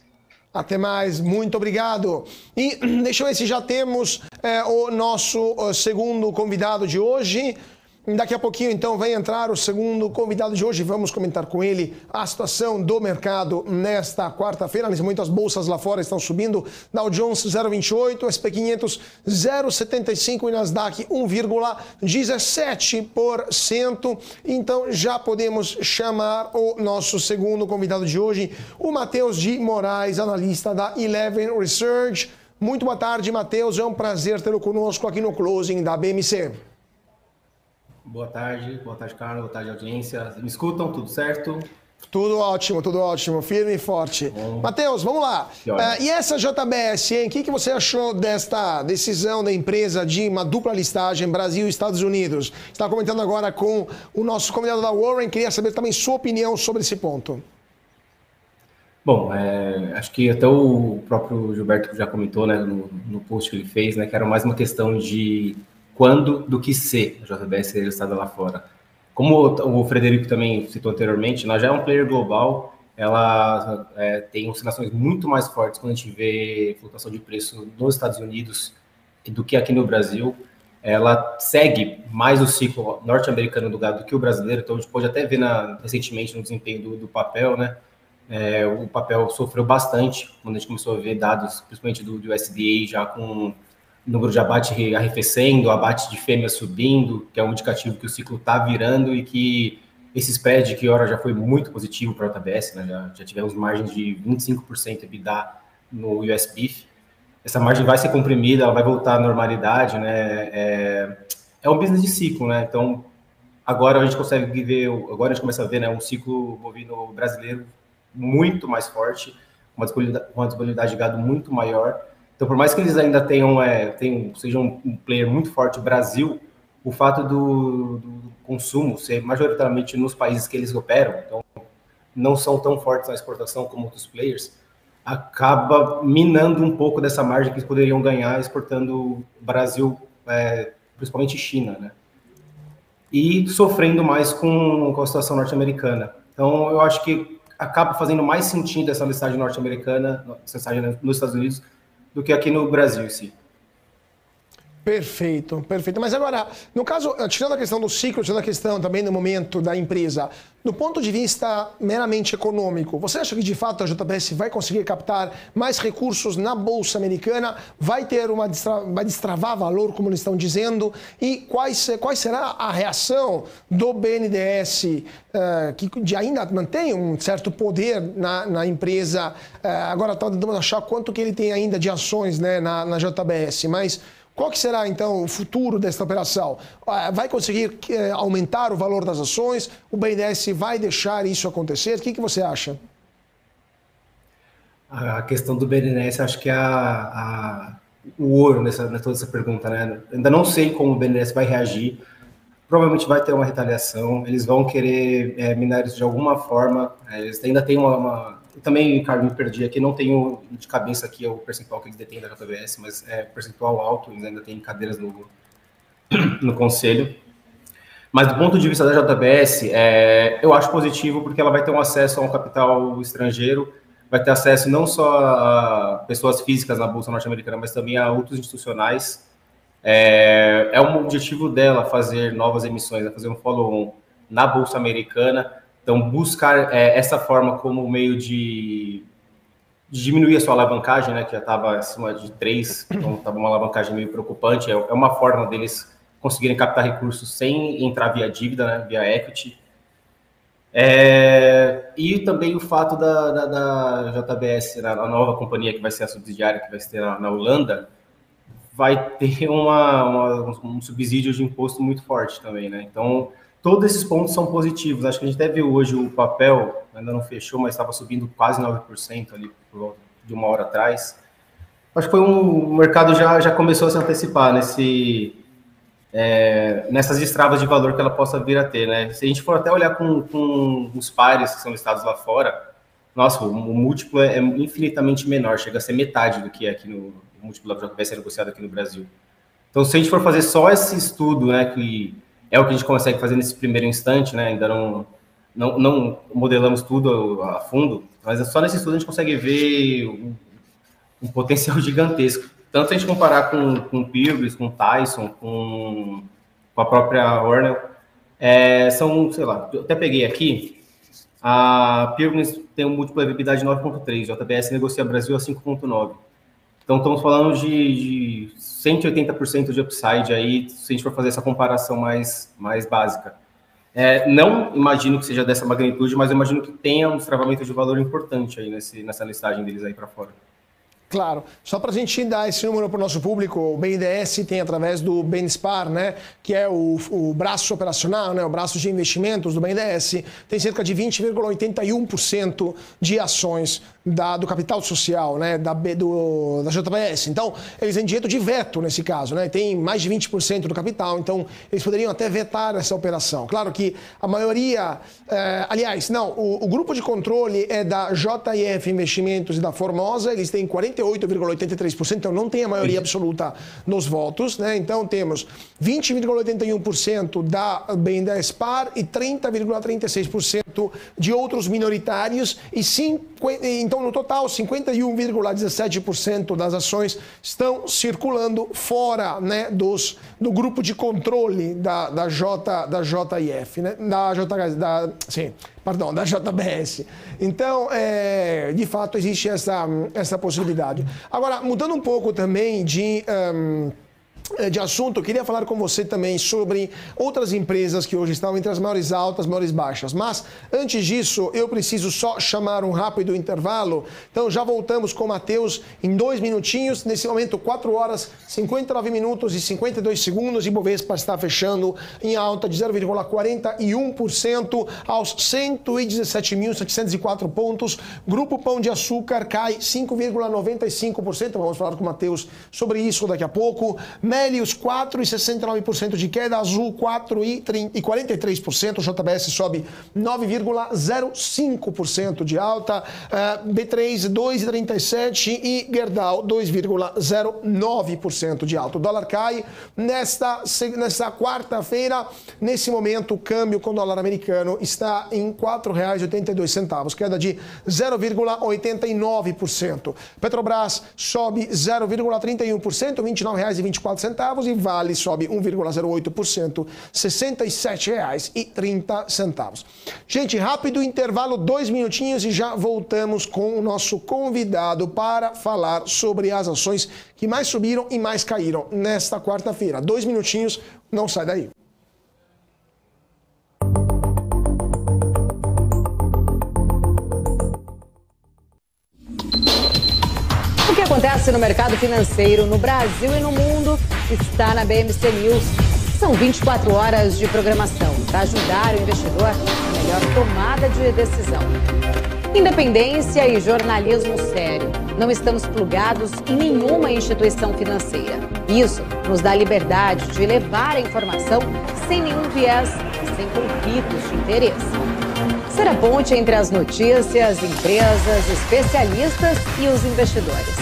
Até mais, muito obrigado. E deixa eu ver se já temos o nosso segundo convidado de hoje. Daqui a pouquinho, então, vai entrar o segundo convidado de hoje. Vamos comentar com ele a situação do mercado nesta quarta-feira. Nesse momento, as bolsas lá fora estão subindo. Dow Jones 0,28, SP 500 0,75 e Nasdaq 1,17%. Então, já podemos chamar o nosso segundo convidado de hoje, o Matheus de Moraes, analista da Eleven Research. Muito boa tarde, Matheus. É um prazer tê-lo conosco aqui no Closing da BMC. Boa tarde, Carlos, boa tarde, audiência. Me escutam? Tudo certo? Tudo ótimo, firme e forte. Matheus, vamos lá. E essa JBS, hein? O que você achou desta decisão da empresa de uma dupla listagem Brasil e Estados Unidos? Está comentando agora com o nosso convidado da Warren, queria saber também sua opinião sobre esse ponto. Bom, acho que até o próprio Gilberto já comentou, né, no post que ele fez, né, que era mais uma questão de quando do que se a JBS seria listada lá fora. Como o Frederico também citou anteriormente, ela já é um player global, ela tem oscilações muito mais fortes quando a gente vê flutuação de preço nos Estados Unidos do que aqui no Brasil. Ela segue mais o ciclo norte-americano do gado do que o brasileiro, então a gente pode até ver recentemente no desempenho do papel, né? O papel sofreu bastante quando a gente começou a ver dados, principalmente do USDA, já com o número de abate arrefecendo, abate de fêmea subindo, que é um indicativo que o ciclo está virando e que esse spread, que ora já foi muito positivo para a JBS, né? Já tivemos margens de 25% EBITDA no US Beef. Essa margem vai ser comprimida, ela vai voltar à normalidade, né? É um business de ciclo, né? Então, agora a gente consegue ver, agora a gente começa a ver, né, um ciclo bovino brasileiro muito mais forte, uma disponibilidade de gado muito maior. Então, por mais que eles ainda sejam um player muito forte, o Brasil, o fato do consumo ser majoritariamente nos países que eles operam, então não são tão fortes na exportação como outros players, acaba minando um pouco dessa margem que eles poderiam ganhar exportando Brasil, principalmente China, né? E sofrendo mais com a situação norte-americana. Então, eu acho que acaba fazendo mais sentido essa listagem norte-americana, essa listagem nos Estados Unidos, do que aqui no Brasil em si. Perfeito, perfeito. Mas agora, no caso, tirando a questão do ciclo, tirando a questão também do momento da empresa, do ponto de vista meramente econômico, você acha que de fato a JBS vai conseguir captar mais recursos na Bolsa Americana? Vai destravar valor, como eles estão dizendo? E qual será a reação do BNDES, que ainda mantém um certo poder na empresa? Agora está tentando achar quanto que ele tem ainda de ações, né, na JBS, mas qual que será, então, o futuro desta operação? Vai conseguir aumentar o valor das ações? O BNDES vai deixar isso acontecer? O que você acha? A questão do BNDES, acho que é o ouro nessa toda essa pergunta, né? Ainda não sei como o BNDES vai reagir. Provavelmente vai ter uma retaliação. Eles vão querer minar isso de alguma forma. Eles ainda têm Eu também, Ricardo, me perdi aqui, não tenho de cabeça aqui o percentual que eles detêm da JBS, mas é percentual alto, eles ainda têm cadeiras no conselho. Mas do ponto de vista da JBS, eu acho positivo porque ela vai ter um acesso a um capital estrangeiro, vai ter acesso não só a pessoas físicas na Bolsa Norte-Americana, mas também a outros institucionais. É um objetivo dela fazer novas emissões, fazer um follow-on na Bolsa Americana. Então, buscar essa forma como meio de diminuir a sua alavancagem, né, que já estava acima de 3, então estava uma alavancagem meio preocupante. É uma forma deles conseguirem captar recursos sem entrar via dívida, né, via equity. E também o fato da JBS, a nova companhia que vai ser a subsidiária, que vai ser na Holanda, vai ter um subsídio de imposto muito forte também, né? Então, todos esses pontos são positivos. Acho que a gente até viu hoje o papel, ainda não fechou, mas estava subindo quase 9% ali por volta de uma hora atrás. Acho que foi o mercado já começou a se antecipar nessas destravas de valor que ela possa vir a ter, né? Se a gente for até olhar com os pares que são listados lá fora, nossa, o múltiplo é infinitamente menor, chega a ser metade do que é aqui no múltiplo da JBS negociado aqui no Brasil. Então, se a gente for fazer só esse estudo, né, que é o que a gente consegue fazer nesse primeiro instante, né? Ainda não modelamos tudo a fundo, mas só nesse estudo a gente consegue ver um potencial gigantesco. Tanto se a gente comparar com o Pilgrims, com o Tyson, com a própria Hornell, são, sei lá, eu até peguei aqui, a Pilgrims tem um múltiplo de EBITDA de 9,3, a JBS negocia Brasil a 5,9. Então, estamos falando de 180% de upside aí, se a gente for fazer essa comparação mais básica. Não imagino que seja dessa magnitude, mas eu imagino que tenha um destravamento de valor importante aí nessa listagem deles aí para fora. Claro. Só para a gente dar esse número para o nosso público, o BNDES tem através do BNSPAR, né, que é o braço operacional, né, o braço de investimentos do BNDES, tem cerca de 20,81% de ações do capital social, né, da JBS. Então, eles têm direito de veto nesse caso, né? Tem mais de 20% do capital, então eles poderiam até vetar essa operação. Claro que a maioria, aliás, não, o grupo de controle é da JIF Investimentos e da Formosa, eles têm 48,83%, então não tem a maioria absoluta nos votos, né? Então temos 20,81% da BNDES-Par e 30,36% de outros minoritários então, no total, 51,17% das ações estão circulando fora, né, do grupo de controle da JIF, né, da JBS. Então, de fato, existe essa possibilidade. Agora, mudando um pouco também de assunto, eu queria falar com você também sobre outras empresas que hoje estão entre as maiores altas, maiores baixas. Mas, antes disso, eu preciso só chamar um rápido intervalo. Então, já voltamos com o Matheus em 2 minutinhos. Nesse momento, 4 horas, 59 minutos e 52 segundos. E Bovespa está fechando em alta de 0,41% aos 117.704 pontos. Grupo Pão de Açúcar cai 5,95%. Vamos falar com o Matheus sobre isso daqui a pouco. Melius, 4,69% de queda, Azul, 4,43%, JBS sobe 9,05% de alta, B3, 2,37% e Gerdau, 2,09% de alta. O dólar cai nesta quarta-feira. Nesse momento, o câmbio com o dólar americano está em R$ 4,82, queda de 0,89%. Petrobras sobe 0,31%, R$ 29,24, e Vale sobe 1,08%, R$ 67,30. Gente, rápido intervalo, 2 minutinhos e já voltamos com o nosso convidado para falar sobre as ações que mais subiram e mais caíram nesta quarta-feira. 2 minutinhos, não sai daí. O que acontece no mercado financeiro no Brasil e no mundo está na BMC News. São 24 horas de programação para ajudar o investidor na melhor tomada de decisão. Independência e jornalismo sério. Não estamos plugados em nenhuma instituição financeira. Isso nos dá liberdade de levar a informação sem nenhum viés e sem conflitos de interesse. Ser a ponte entre as notícias, empresas, especialistas e os investidores.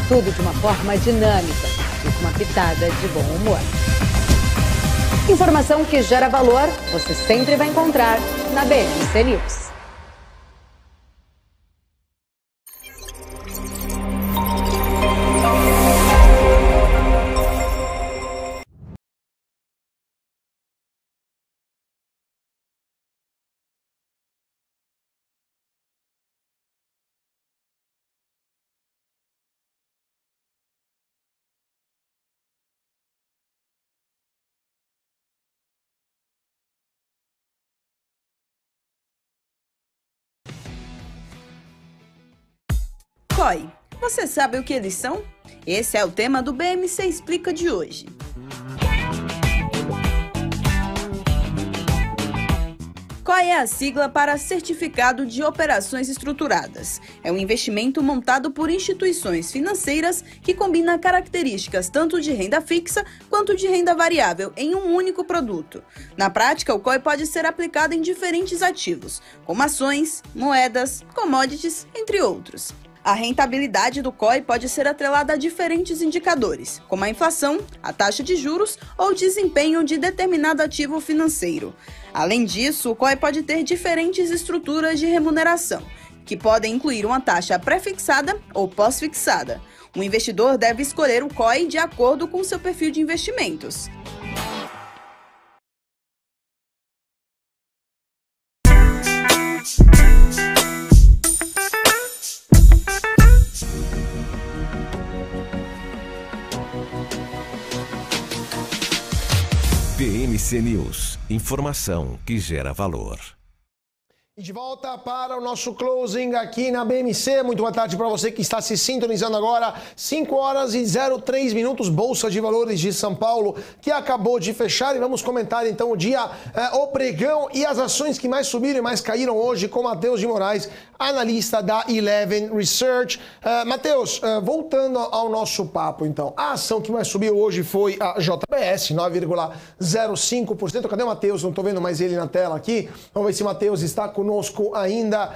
Tudo de uma forma dinâmica e com uma pitada de bom humor. Informação que gera valor, você sempre vai encontrar na BMC News. COI. Você sabe o que eles são? Esse é o tema do BMC Explica de hoje. COI é a sigla para Certificado de Operações Estruturadas. É um investimento montado por instituições financeiras que combina características tanto de renda fixa quanto de renda variável em um único produto. Na prática, o COI pode ser aplicado em diferentes ativos, como ações, moedas, commodities, entre outros. A rentabilidade do COI pode ser atrelada a diferentes indicadores, como a inflação, a taxa de juros ou o desempenho de determinado ativo financeiro. Além disso, o COI pode ter diferentes estruturas de remuneração, que podem incluir uma taxa pré-fixada ou pós-fixada. O investidor deve escolher o COI de acordo com seu perfil de investimentos. BMC News, informação que gera valor. E de volta para o nosso closing aqui na BMC. Muito boa tarde para você que está se sintonizando agora. 5 horas e 03 minutos, Bolsa de Valores de São Paulo, que acabou de fechar. E vamos comentar então o dia, o pregão e as ações que mais subiram e mais caíram hoje com Matheus de Moraes, analista da Eleven Research. Matheus, voltando ao nosso papo, então. A ação que mais subiu hoje foi a JBS, 9,05%. Cadê o Matheus? Não estou vendo mais ele na tela aqui. Vamos ver se o Matheus está conosco ainda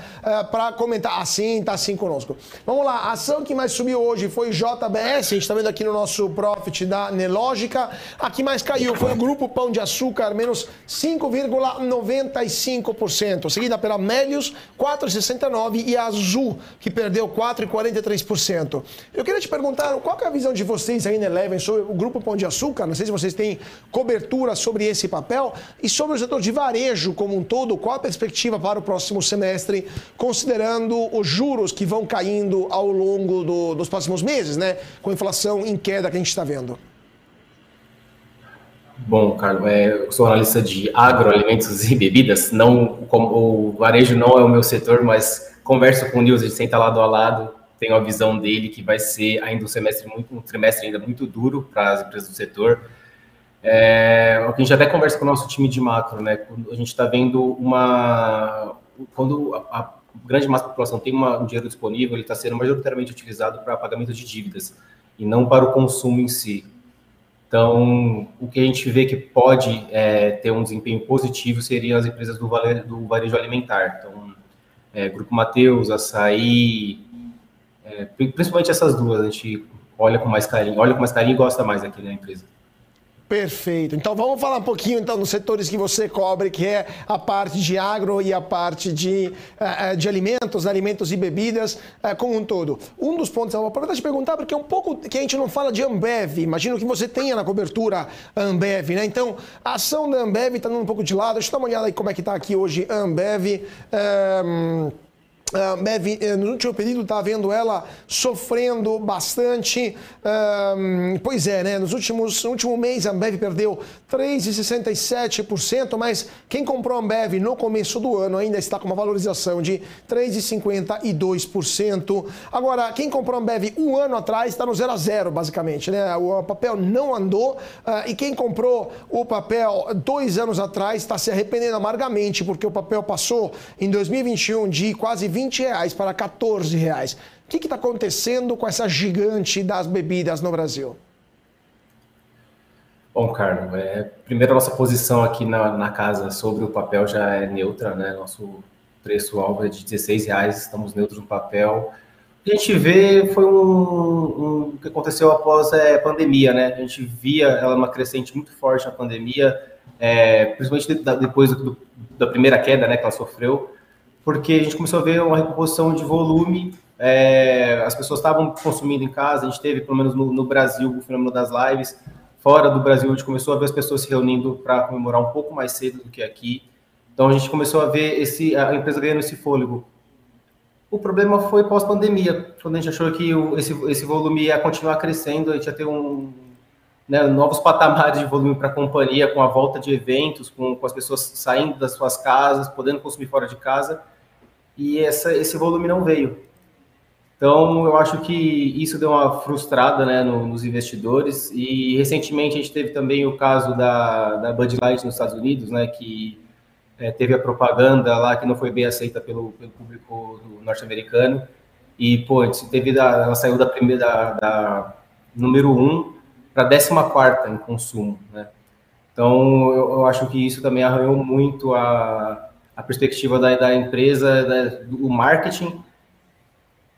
para comentar. Sim, está sim conosco. Vamos lá, a ação que mais subiu hoje foi JBS. A gente está vendo aqui no nosso profit da Nelógica. A que mais caiu foi o Grupo Pão de Açúcar, menos 5,95%. Seguida pela Melius, 4,69%, e a Azul, que perdeu 4,43%. Eu queria te perguntar, qual que é a visão de vocês aí na Eleven sobre o Grupo Pão de Açúcar? Não sei se vocês têm cobertura sobre esse papel. E sobre o setor de varejo como um todo, qual a perspectiva para o próximo semestre, considerando os juros que vão caindo ao longo dos próximos meses, né? Com a inflação em queda que a gente está vendo. Bom, Carlos, eu sou analista de agroalimentos e bebidas. O varejo não é o meu setor, mas converso com o Nils, a gente senta lado a lado, tenho a visão dele que vai ser ainda um trimestre ainda muito duro para as empresas do setor. A gente até conversa com o nosso time de macro, né? A gente está vendo quando a grande massa da população tem um dinheiro disponível, ele está sendo majoritariamente utilizado para pagamento de dívidas e não para o consumo em si. Então, o que a gente vê que pode ter um desempenho positivo seriam as empresas do varejo alimentar. Então, Grupo Mateus, Açaí, principalmente essas duas, a gente olha com mais carinho e gosta mais aqui na empresa. Perfeito. Então vamos falar um pouquinho então dos setores que você cobre, que é a parte de agro e a parte de alimentos e bebidas como um todo. Um dos pontos, eu vou aproveitar de perguntar, porque é um pouco que a gente não fala de Ambev. Imagino que você tenha na cobertura a Ambev, né? Então, a ação da Ambev está dando um pouco de lado. Deixa eu dar uma olhada aí como é que está aqui hoje a Ambev. A Ambev, no último período, está vendo ela sofrendo bastante. Pois é, né? No último mês, a Ambev perdeu 3,67%, mas quem comprou a Ambev no começo do ano ainda está com uma valorização de 3,52%. Agora, quem comprou a Ambev um ano atrás está no 0 a 0, basicamente, né? O papel não andou e quem comprou o papel 2 anos atrás está se arrependendo amargamente, porque o papel passou em 2021 de quase R$20 para R$14. O que está acontecendo com essa gigante das bebidas no Brasil? Bom, Carlos, primeiro a nossa posição aqui na casa sobre o papel já é neutra, né? Nosso preço-alvo é de R$16, estamos neutros no papel. O que a gente vê foi o que aconteceu após a pandemia, né? A gente via ela uma crescente muito forte na pandemia, principalmente depois da primeira queda, né, que ela sofreu, porque a gente começou a ver uma recomposição de volume, as pessoas estavam consumindo em casa, a gente teve, pelo menos no Brasil, o fenômeno das lives. Fora do Brasil, a gente começou a ver as pessoas se reunindo para comemorar um pouco mais cedo do que aqui. Então, a gente começou a ver a empresa ganhando esse fôlego. O problema foi pós-pandemia, quando a gente achou que esse volume ia continuar crescendo, a gente ia ter novos patamares de volume para a companhia, com a volta de eventos, com as pessoas saindo das suas casas, podendo consumir fora de casa, e esse volume não veio. Então, eu acho que isso deu uma frustrada, né, nos investidores, e recentemente a gente teve também o caso da Bud Light nos Estados Unidos, né, que teve a propaganda lá que não foi bem aceita pelo público norte-americano, e, ela saiu da número 1 para 14ª em consumo, né? Então, eu acho que isso também arranhou muito a perspectiva da empresa, do marketing,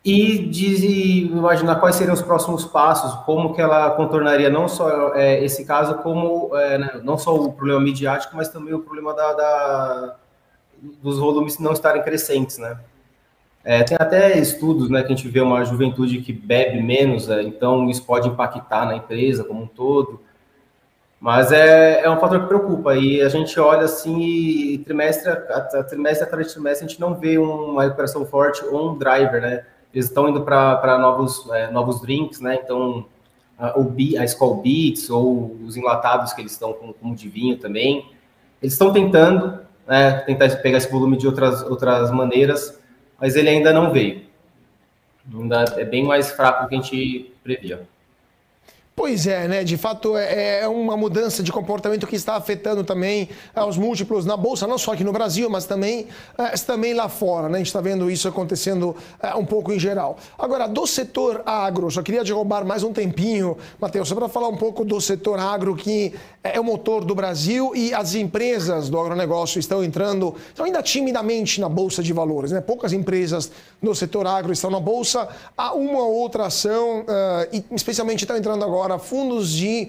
e de imaginar quais seriam os próximos passos, como que ela contornaria não só esse caso, como não só o problema midiático, mas também o problema dos volumes não estarem crescentes, né? Tem até estudos, né, que a gente vê uma juventude que bebe menos, então isso pode impactar na empresa como um todo, mas é um fator que preocupa, e a gente olha assim, e trimestre atrás de trimestre, a gente não vê uma recuperação forte ou um driver, né? Eles estão indo para novos drinks, né? Então, a Skol Beats ou os enlatados que eles estão como de vinho também. Eles estão tentando tentar pegar esse volume de outras maneiras, mas ele ainda não veio. Ainda é bem mais fraco do que a gente previa. Pois é, né? De fato, é uma mudança de comportamento que está afetando também os múltiplos na Bolsa, não só aqui no Brasil, mas também lá fora, né? A gente está vendo isso acontecendo um pouco em geral. Agora, do setor agro, só queria te roubar mais um tempinho, Matheus, só para falar um pouco do setor agro, que é o motor do Brasil, e as empresas do agronegócio estão entrando ainda timidamente na Bolsa de Valores, né? Poucas empresas no setor agro estão na Bolsa, há uma ou outra ação, e especialmente estão entrando agora fundos de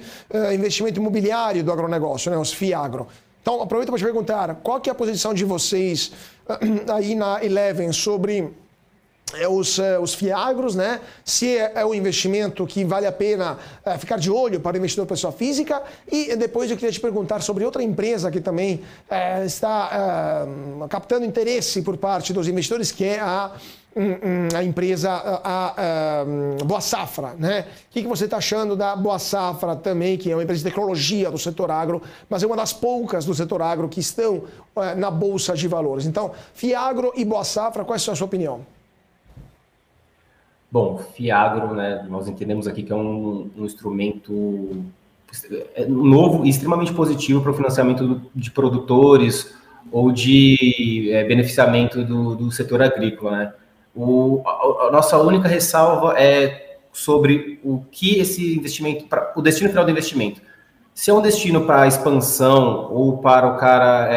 investimento imobiliário do agronegócio, né, os FIAGRO. Então, aproveito para te perguntar, qual que é a posição de vocês aí na Eleven sobre os FIAGROS, né? Se é um investimento que vale a pena ficar de olho para o investidor pessoa física, e depois eu queria te perguntar sobre outra empresa que também está captando interesse por parte dos investidores, que é a empresa Boa Safra, né? O que você está achando da Boa Safra também, que é uma empresa de tecnologia do setor agro, mas é uma das poucas do setor agro que estão na Bolsa de Valores. Então, FIAGRO e Boa Safra, qual é a sua opinião? Bom, FIAGRO, né, nós entendemos aqui que é um instrumento novo e extremamente positivo para o financiamento de produtores ou de beneficiamento do setor agrícola, né? A nossa única ressalva é sobre o que esse investimento, o destino final do investimento. Se é um destino para expansão ou para o cara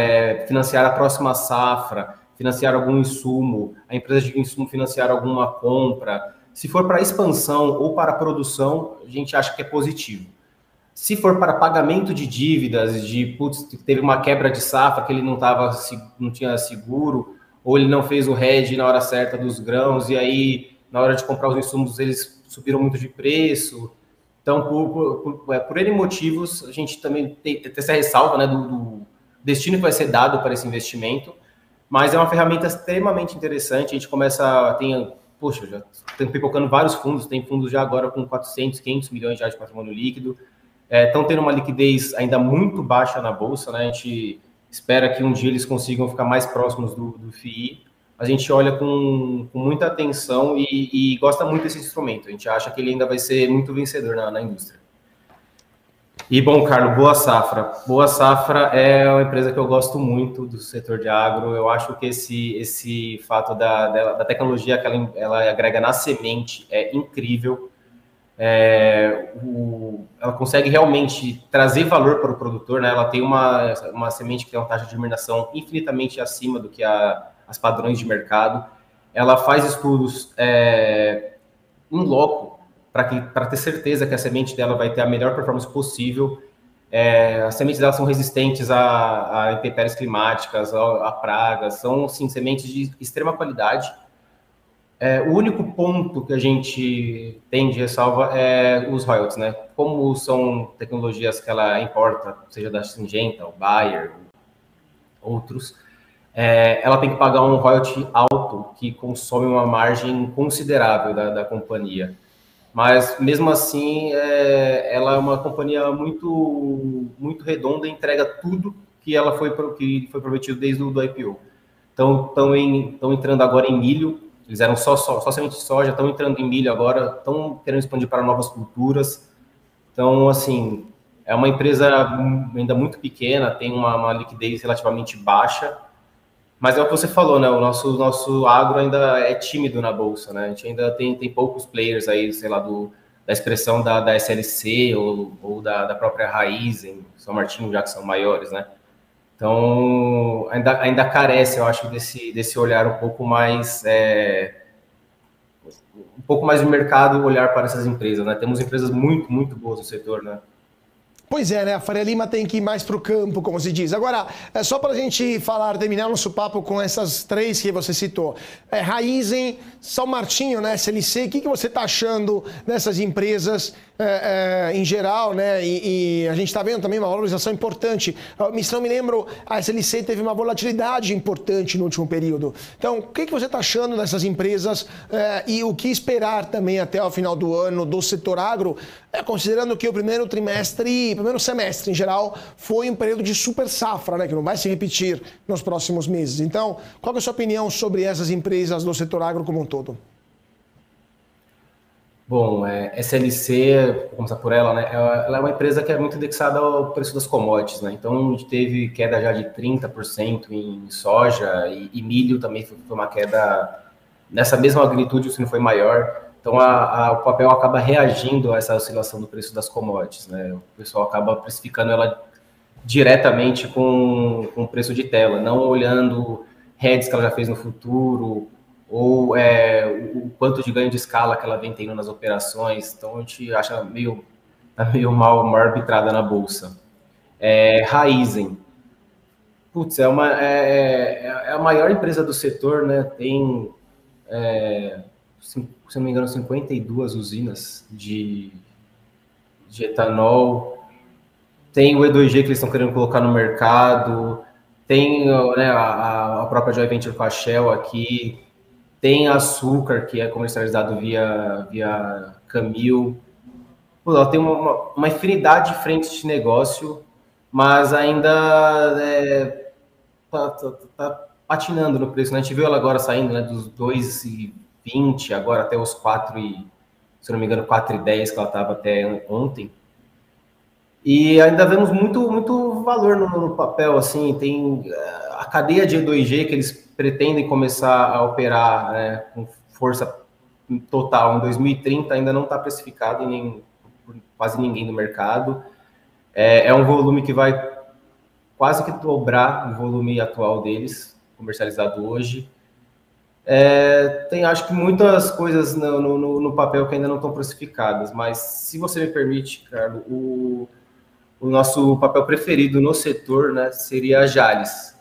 financiar a próxima safra, financiar algum insumo, a empresa de insumo financiar alguma compra, se for para expansão ou para produção, a gente acha que é positivo. Se for para pagamento de dívidas, teve uma quebra de safra que ele não tinha seguro, ou ele não fez o hedge na hora certa dos grãos, e aí, na hora de comprar os insumos, eles subiram muito de preço. Então, por N motivos, a gente também tem essa ressalva, né, do destino que vai ser dado para esse investimento, mas é uma ferramenta extremamente interessante. A gente já tem pipocando vários fundos, tem fundos já agora com 400, 500 milhões de patrimônio líquido, estão tendo uma liquidez ainda muito baixa na Bolsa, né? A gente espera que um dia eles consigam ficar mais próximos do FII. A gente olha com muita atenção e gosta muito desse instrumento. A gente acha que ele ainda vai ser muito vencedor na indústria. E, bom, Carlos, Boa Safra. Boa Safra é uma empresa que eu gosto muito do setor de agro. Eu acho que esse fato da tecnologia que ela agrega na semente é incrível. Ela consegue realmente trazer valor para o produtor, né? Ela tem uma semente que tem uma taxa de germinação infinitamente acima do que as padrões de mercado. Ela faz estudos in loco para ter certeza que a semente dela vai ter a melhor performance possível. As sementes dela são resistentes a intempéries climáticas, a pragas, são assim, sementes de extrema qualidade. O único ponto que a gente tem de ressalva é os royalties, né? Como são tecnologias que ela importa, seja da Syngenta, o Bayer, outros, ela tem que pagar um royalty alto, que consome uma margem considerável da companhia. Mas, mesmo assim, ela é uma companhia muito, muito redonda e entrega tudo que foi prometido desde o IPO. Então, estão entrando agora em milho. Eles eram só semente de soja, estão entrando em milho agora, estão querendo expandir para novas culturas. Então, assim, é uma empresa ainda muito pequena, tem uma liquidez relativamente baixa, mas é o que você falou, né? O nosso agro ainda é tímido na Bolsa, né? A gente ainda tem poucos players aí, sei lá, da expressão da SLC ou da própria Raizen, São Martinho, já que são maiores, né? Então, ainda carece, eu acho, desse olhar um pouco mais de mercado, olhar para essas empresas, né? Temos empresas muito, muito boas no setor, né? Pois é, né? A Faria Lima tem que ir mais para o campo, como se diz. Agora, só para a gente terminar nosso papo com essas três que você citou. Raizen, São Martinho, né? SLC, o que você está achando dessas empresas em geral, né? E a gente está vendo também uma valorização importante. Se não me lembro, a SLC teve uma volatilidade importante no último período. Então, o que você está achando dessas empresas e o que esperar também até o final do ano do setor agro, considerando que o primeiro semestre em geral foi um período de super safra, né, que não vai se repetir nos próximos meses. Então, qual é a sua opinião sobre essas empresas do setor agro como um todo? Bom, SLC, vou começar por ela, né? Ela é uma empresa que é muito indexada ao preço das commodities, né? Então, a gente teve queda já de 30% em soja e milho também foi uma queda nessa mesma magnitude, se não foi maior. Então, o papel acaba reagindo a essa oscilação do preço das commodities, né? O pessoal acaba precificando ela diretamente com o preço de tela, não olhando hedges que ela já fez no futuro, ou o quanto de ganho de escala que ela vem tendo nas operações. Então, a gente acha meio mal arbitrada na Bolsa. Raizen. Putz, é a maior empresa do setor, né? Tem, se não me engano, 52 usinas de etanol. Tem o E2G que eles estão querendo colocar no mercado. Tem, né, a própria joint venture com a Shell aqui. Tem açúcar, que é comercializado via Camil. Pô, ela tem uma infinidade de frentes de negócio, mas ainda tá patinando no preço, né? A gente viu ela agora saindo, né, dos 2,20 agora até os 4, se não me engano, 4,10 que ela estava até ontem. E ainda vemos muito valor no papel, assim, tem a cadeia de E2G que eles pretendem começar a operar, né, com força total em 2030, ainda não está precificado por quase ninguém no mercado. É um volume que vai quase que dobrar o volume atual deles, comercializado hoje. Tem, acho que, muitas coisas no papel que ainda não estão precificadas, mas, se você me permite, Carlos, o nosso papel preferido no setor, né, seria a Jalles,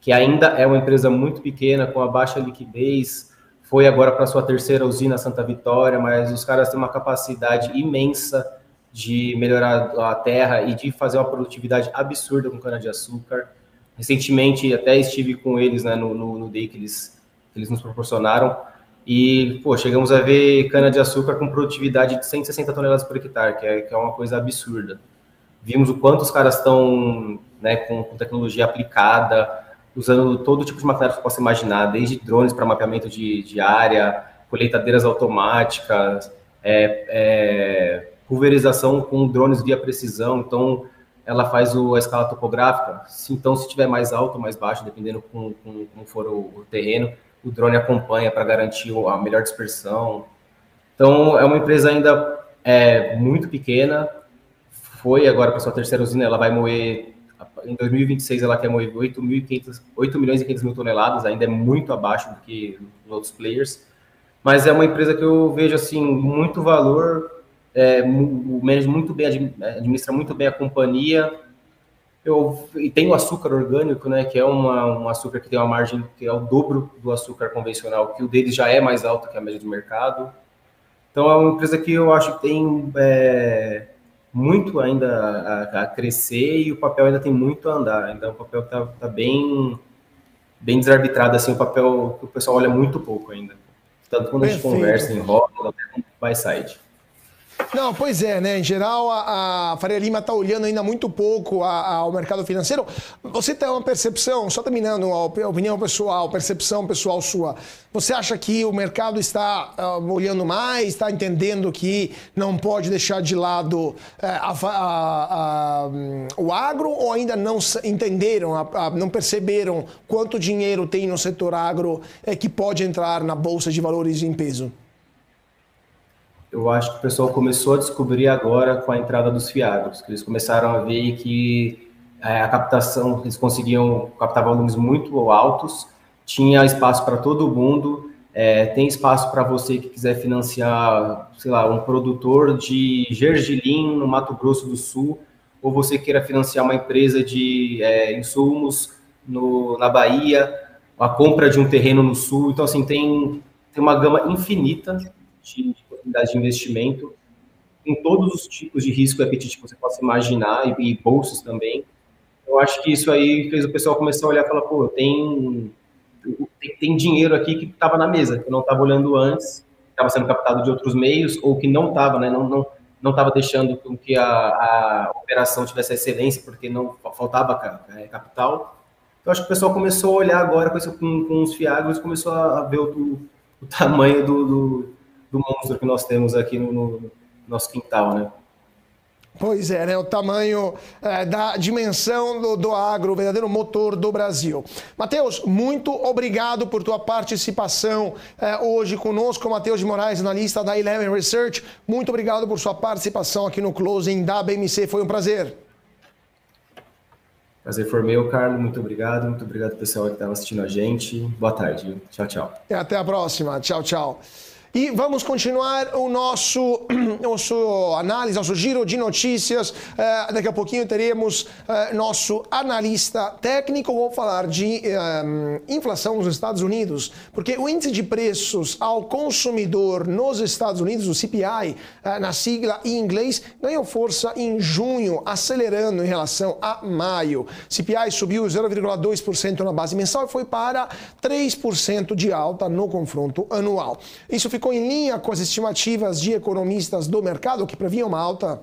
que ainda é uma empresa muito pequena, com a baixa liquidez, foi agora para sua terceira usina, Santa Vitória, mas os caras têm uma capacidade imensa de melhorar a terra e de fazer uma produtividade absurda com cana-de-açúcar. Recentemente, até estive com eles, né, no day que eles nos proporcionaram, e, pô, chegamos a ver cana-de-açúcar com produtividade de 160 toneladas por hectare, que é uma coisa absurda. Vimos o quanto os caras estão, né, com tecnologia aplicada, usando todo tipo de maquinário que você possa imaginar, desde drones para mapeamento de área, colheitadeiras automáticas, pulverização com drones via precisão. Então, ela faz a escala topográfica. Então, se estiver mais alto ou mais baixo, dependendo como for o terreno, o drone acompanha para garantir a melhor dispersão. Então, é uma empresa ainda muito pequena. Foi agora para sua terceira usina, ela vai moer, em 2026 ela quer moer 8 milhões e 500 mil toneladas, ainda é muito abaixo do que os outros players, mas é uma empresa que eu vejo, assim, muito valor, o management muito bem, administra muito bem a companhia, e tem o açúcar orgânico, né, que é um açúcar que tem uma margem que é o dobro do açúcar convencional, que o deles já é mais alto que a média do mercado. Então é uma empresa que eu acho que tem muito ainda a crescer, e o papel ainda tem muito a andar. Ainda o papel tá bem desarbitrado, assim, o papel que o pessoal olha muito pouco ainda. Tanto quando a gente conversa em roda, até com buy side. Não, pois é, né? Em geral, a Faria Lima está olhando ainda muito pouco ao mercado financeiro. Você tem uma percepção, só terminando, a opinião pessoal, percepção pessoal sua. Você acha que o mercado está olhando mais, está entendendo que não pode deixar de lado o agro, ou ainda não entenderam, não perceberam quanto dinheiro tem no setor agro que pode entrar na Bolsa de Valores em peso? Eu acho que o pessoal começou a descobrir agora com a entrada dos fiagros, que eles começaram a ver que a captação, eles conseguiam captar volumes muito altos, tinha espaço para todo mundo, tem espaço para você que quiser financiar, sei lá, um produtor de gergelim no Mato Grosso do Sul, ou você queira financiar uma empresa de insumos na Bahia, a compra de um terreno no Sul. Então, assim, tem uma gama infinita de oportunidades de investimento em todos os tipos de risco e apetite que você possa imaginar, e bolsas também. Eu acho que isso aí fez o pessoal começar a olhar e falar, pô, tem dinheiro aqui que estava na mesa, que eu não estava olhando antes, estava sendo captado de outros meios, ou que não estava, né, não estava deixando com que a operação tivesse excelência, porque não faltava capital. Eu acho que o pessoal começou a olhar agora com os fiagros, começou a ver o tamanho do monstro que nós temos aqui no nosso quintal, né? Pois é, né? O tamanho da dimensão do agro, o verdadeiro motor do Brasil. Matheus, muito obrigado por tua participação hoje conosco. Matheus de Moraes, analista da Eleven Research. Muito obrigado por sua participação aqui no Closing da BMC. Foi um prazer. Prazer foi meu, Carlos. Muito obrigado. Muito obrigado, pessoal que estava assistindo a gente. Boa tarde. Tchau, tchau. E até a próxima. Tchau, tchau. E vamos continuar o nosso análise, nosso giro de notícias. Daqui a pouquinho teremos nosso analista técnico. Vamos falar de inflação nos Estados Unidos, porque o índice de preços ao consumidor nos Estados Unidos, o CPI, na sigla em inglês, ganhou força em junho, acelerando em relação a maio. CPI subiu 0,2% na base mensal e foi para 3% de alta no confronto anual. Isso ficou em linha com as estimativas de economistas do mercado, que previam uma alta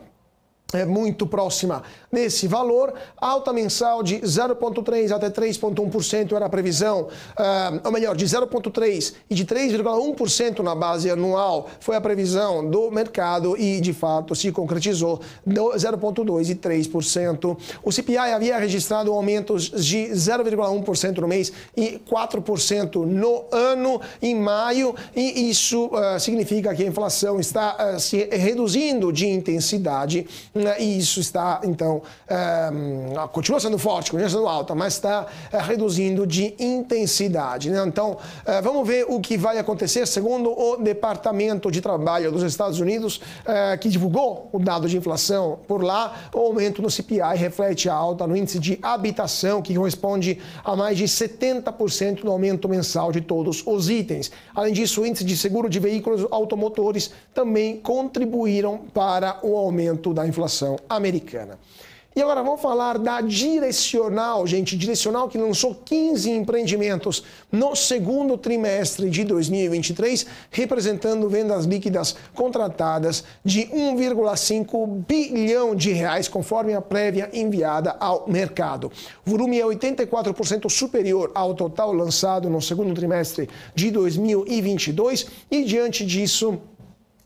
muito próxima desse valor. Alta mensal de 0,3% até 3,1% era a previsão, ou melhor, de 0,3% e de 3,1% na base anual foi a previsão do mercado e, de fato, se concretizou 0,2% e 3%. O CPI havia registrado aumentos de 0,1% no mês e 4% no ano em maio, e isso significa que a inflação está se reduzindo de intensidade. E isso está, então, continua sendo forte, continua sendo alta, mas está reduzindo de intensidade, né? Então, vamos ver o que vai acontecer. Segundo o Departamento de Trabalho dos Estados Unidos, que divulgou o dado de inflação por lá, o aumento no CPI reflete a alta no índice de habitação, que corresponde a mais de 70% do aumento mensal de todos os itens. Além disso, o índice de seguro de veículos automotores também contribuíram para o aumento da inflação americana. E agora vamos falar da Direcional, gente. Direcional que lançou 15 empreendimentos no segundo trimestre de 2023, representando vendas líquidas contratadas de 1,5 bilhão de reais, conforme a prévia enviada ao mercado. O volume é 84% superior ao total lançado no segundo trimestre de 2022 e, diante disso,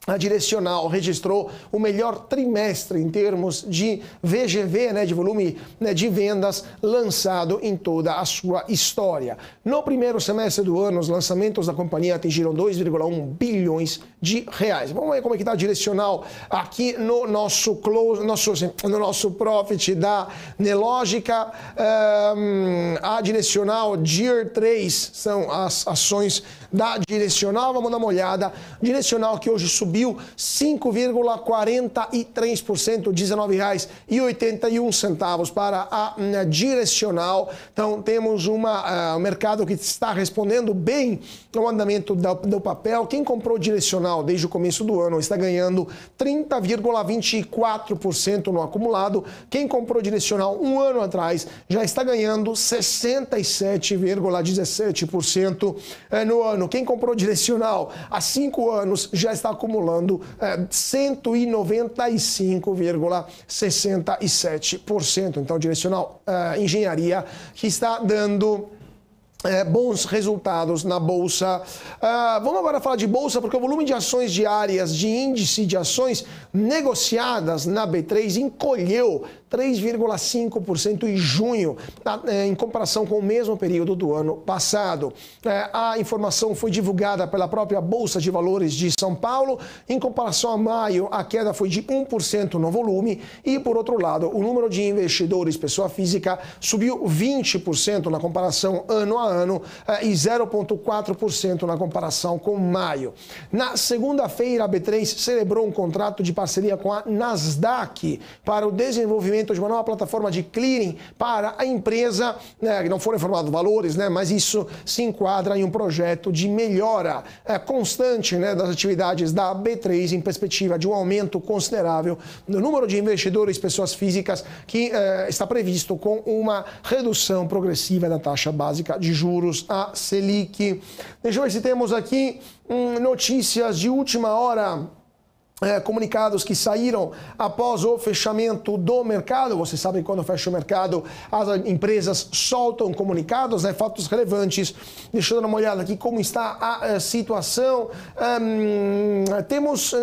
a Direcional registrou o melhor trimestre em termos de VGV, né, de volume, né, de vendas lançado em toda a sua história. No primeiro semestre do ano, os lançamentos da companhia atingiram 2,1 bilhões de reais. Vamos ver como é que está a Direcional aqui no nosso profit da Nelogica. A Direcional Deer 3 são as ações da Direcional. Vamos dar uma olhada. Direcional que hoje subiu 5,43%, R$ 19,81 para a Direcional. Então temos um mercado que está respondendo bem ao andamento do papel. Quem comprou Direcional desde o começo do ano está ganhando 30,24% no acumulado. Quem comprou Direcional um ano atrás já está ganhando 67,17% no ano. Quem comprou Direcional há 5 anos já está acumulando 195,67%. Então, Direcional Engenharia, que está dando bons resultados na Bolsa. Vamos agora falar de Bolsa, porque o volume de ações diárias de índice de ações negociadas na B3 encolheu 3,5% em junho, em comparação com o mesmo período do ano passado. A informação foi divulgada pela própria Bolsa de Valores de São Paulo. Em comparação a maio, a queda foi de 1% no volume e, por outro lado, o número de investidores pessoa física subiu 20% na comparação ano a ano e 0,4% na comparação com maio. Na segunda-feira, a B3 celebrou um contrato de parceria com a Nasdaq para o desenvolvimento de uma nova plataforma de clearing para a empresa, que não foram informados valores, mas isso se enquadra em um projeto de melhora constante das atividades da B3 em perspectiva de um aumento considerável no número de investidores pessoas físicas que está previsto com uma redução progressiva da taxa básica de juros, a Selic. Deixa eu ver se temos aqui notícias de última hora comunicados que saíram após o fechamento do mercado. Vocês sabem, quando fecha o mercado, as empresas soltam comunicados, né, fatos relevantes. Deixa eu dar uma olhada aqui como está a situação. Temos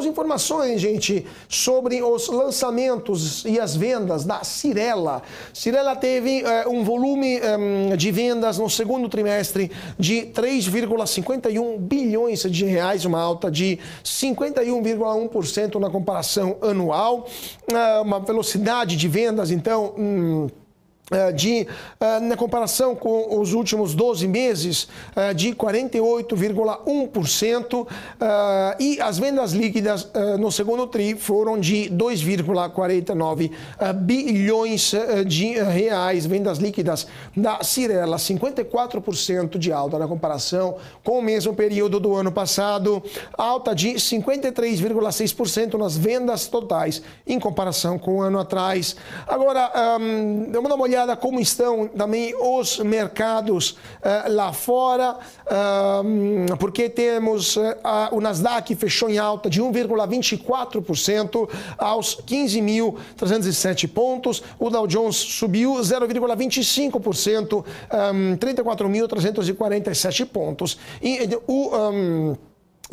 informações, gente, sobre os lançamentos e as vendas da Cyrela. Cyrela teve um volume de vendas no segundo trimestre de 3,51 bilhões de reais, uma alta de 51,1% na comparação anual, uma velocidade de vendas, então, na comparação com os últimos 12 meses, de 48,1%, e as vendas líquidas no segundo TRI foram de 2,49 bilhões de reais, vendas líquidas da Cyrela, 54% de alta na comparação com o mesmo período do ano passado, alta de 53,6% nas vendas totais em comparação com o ano atrás. Agora, vamos dar uma olhada como estão também os mercados lá fora, porque temos o Nasdaq fechou em alta de 1,24% aos 15.307 pontos, o Dow Jones subiu 0,25%, 34.347 pontos, e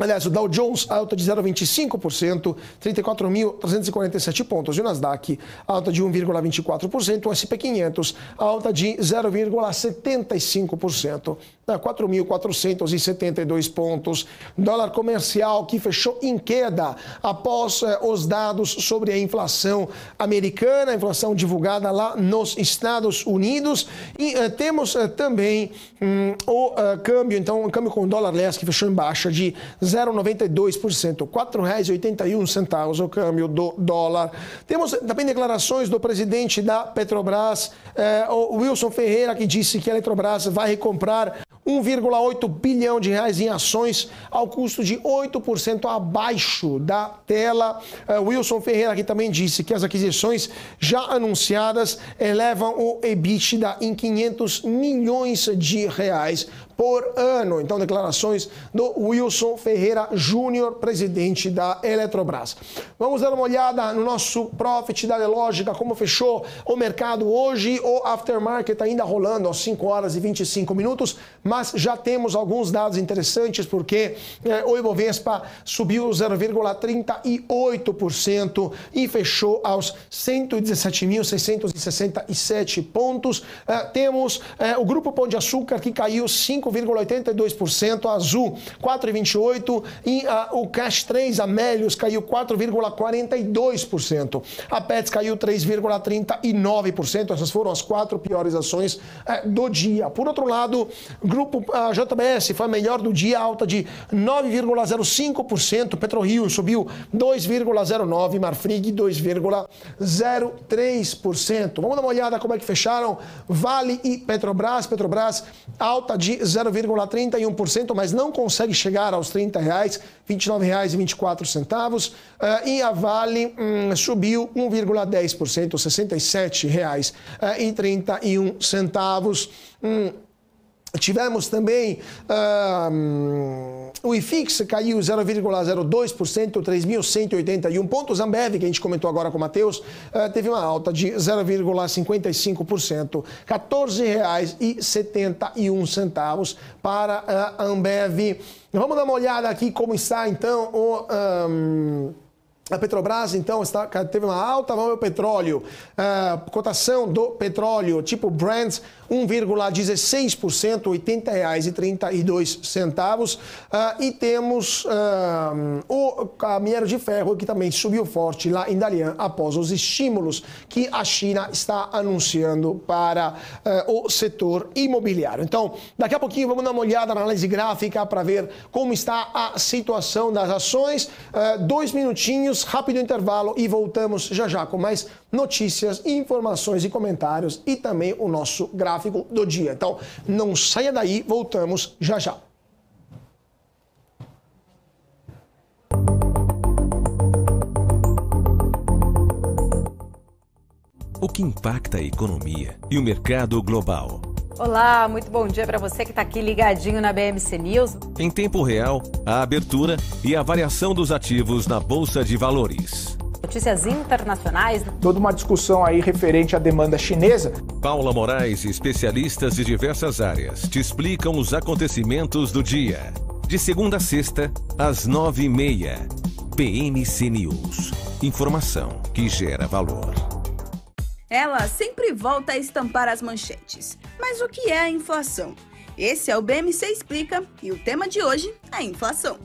Aliás, o Dow Jones alta de 0,25%, 34.347 pontos. E o Nasdaq alta de 1,24%. O S&P 500 alta de 0,75%, 4.472 pontos. Dólar comercial que fechou em queda após os dados sobre a inflação americana, a inflação divulgada lá nos Estados Unidos. E temos também o câmbio, então o câmbio com o dólar leste que fechou em baixa de 0,92%, R$ 4,81 o câmbio do dólar. Temos também declarações do presidente da Petrobras, o Wilson Ferreira, que disse que a Eletrobras vai recomprar 1,8 bilhão de reais em ações ao custo de 8% abaixo da tela. Wilson Ferreira aqui também disse que as aquisições já anunciadas elevam o EBITDA em 500 milhões de reais por ano. Então, declarações do Wilson Ferreira Júnior, presidente da Eletrobras. Vamos dar uma olhada no nosso Profit da Lógica, como fechou o mercado hoje. O aftermarket ainda rolando aos 5 horas e 25 minutos, mas já temos alguns dados interessantes, porque o Ibovespa subiu 0,38% e fechou aos 117.667 pontos. Temos o Grupo Pão de Açúcar, que caiu 5,82%, a Azul 4,28% e o Cash 3, a Melius, caiu 4,42%. A Pets caiu 3,39%. Essas foram as 4 piores ações do dia. Por outro lado, Grupo JBS foi a melhor do dia, alta de 9,05%. PetroRio subiu 2,09%, Marfrig 2,03%. Vamos dar uma olhada como é que fecharam Vale e Petrobras. Petrobras alta de 0,31%, mas não consegue chegar aos R$ 30, R$ 29,24. E a Vale subiu 1,10%, R$ 67,31. Tivemos também o IFIX caiu 0,02%, 3.181 pontos. Ambev, que a gente comentou agora com o Matheus, teve uma alta de 0,55%, R$ 14,71 para a Ambev. Vamos dar uma olhada aqui como está então a Petrobras, então, teve uma alta. Vamos ver o petróleo. Cotação do petróleo tipo Brent, 1,16%, R$ 80,32. E temos o minério de ferro, que também subiu forte lá em Dalian, após os estímulos que a China está anunciando para o setor imobiliário. Então, daqui a pouquinho vamos dar uma olhada na análise gráfica para ver como está a situação das ações. 2 minutinhos, rápido intervalo, e voltamos já já com mais notícias, informações e comentários, e também o nosso gráfico do dia. Então, não saia daí, voltamos já já. O que impacta a economia e o mercado global? Olá, muito bom dia para você que está aqui ligadinho na BMC News. Em tempo real, a abertura e a variação dos ativos na Bolsa de Valores. Notícias internacionais. Toda uma discussão aí referente à demanda chinesa. Paula Moraes e especialistas de diversas áreas te explicam os acontecimentos do dia. De segunda a sexta, às 9h30. BMC News. Informação que gera valor. Ela sempre volta a estampar as manchetes. Mas o que é a inflação? Esse é o BMC Explica e o tema de hoje é inflação.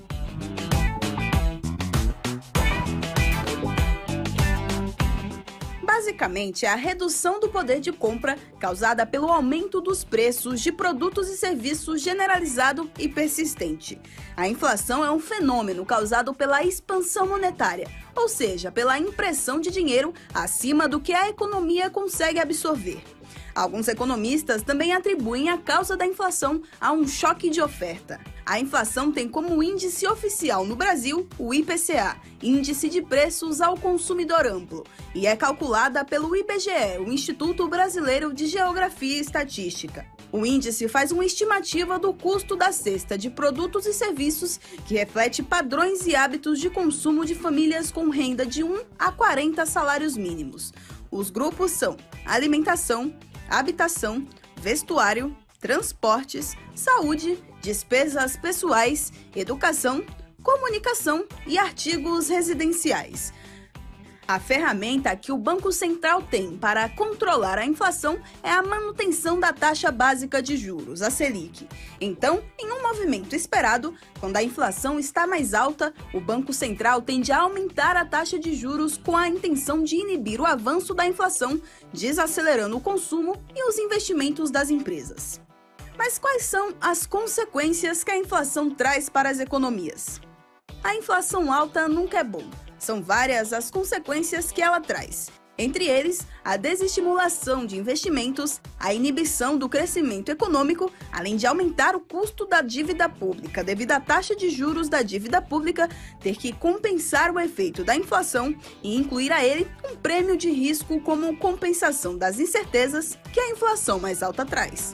Basicamente, é a redução do poder de compra causada pelo aumento dos preços de produtos e serviços generalizado e persistente. A inflação é um fenômeno causado pela expansão monetária, ou seja, pela impressão de dinheiro acima do que a economia consegue absorver. Alguns economistas também atribuem a causa da inflação a um choque de oferta. A inflação tem como índice oficial no Brasil o IPCA, Índice de Preços ao Consumidor Amplo, e é calculada pelo IBGE, o Instituto Brasileiro de Geografia e Estatística. O índice faz uma estimativa do custo da cesta de produtos e serviços que reflete padrões e hábitos de consumo de famílias com renda de 1 a 40 salários mínimos. Os grupos são alimentação, habitação, vestuário, transportes, saúde, despesas pessoais, educação, comunicação e artigos residenciais. A ferramenta que o Banco Central tem para controlar a inflação é a manutenção da taxa básica de juros, a Selic. Então, em um movimento esperado, quando a inflação está mais alta, o Banco Central tende a aumentar a taxa de juros com a intenção de inibir o avanço da inflação, desacelerando o consumo e os investimentos das empresas. Mas quais são as consequências que a inflação traz para as economias? A inflação alta nunca é bom. São várias as consequências que ela traz. Entre eles, a desestimulação de investimentos, a inibição do crescimento econômico, além de aumentar o custo da dívida pública devido à taxa de juros da dívida pública ter que compensar o efeito da inflação e incluir a ele um prêmio de risco como compensação das incertezas que a inflação mais alta traz.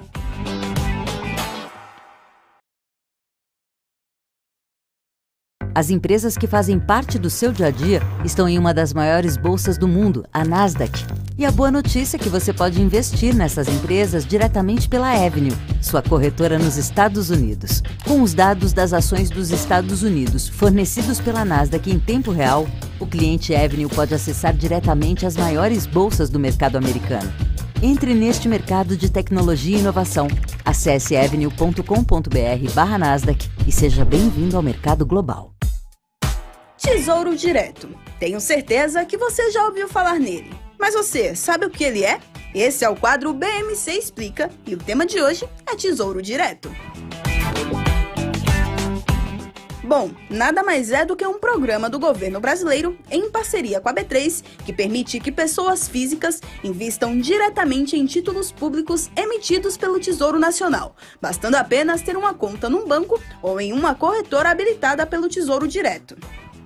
As empresas que fazem parte do seu dia a dia estão em uma das maiores bolsas do mundo, a Nasdaq. E a boa notícia é que você pode investir nessas empresas diretamente pela Avenue, sua corretora nos Estados Unidos. Com os dados das ações dos Estados Unidos fornecidos pela Nasdaq em tempo real, o cliente Avenue pode acessar diretamente as maiores bolsas do mercado americano. Entre neste mercado de tecnologia e inovação. Acesse avenue.com.br/Nasdaq e seja bem-vindo ao mercado global. Tesouro Direto. Tenho certeza que você já ouviu falar nele. Mas você sabe o que ele é? Esse é o quadro BMC Explica e o tema de hoje é Tesouro Direto. Bom, nada mais é do que um programa do governo brasileiro, em parceria com a B3, que permite que pessoas físicas invistam diretamente em títulos públicos emitidos pelo Tesouro Nacional, bastando apenas ter uma conta num banco ou em uma corretora habilitada pelo Tesouro Direto.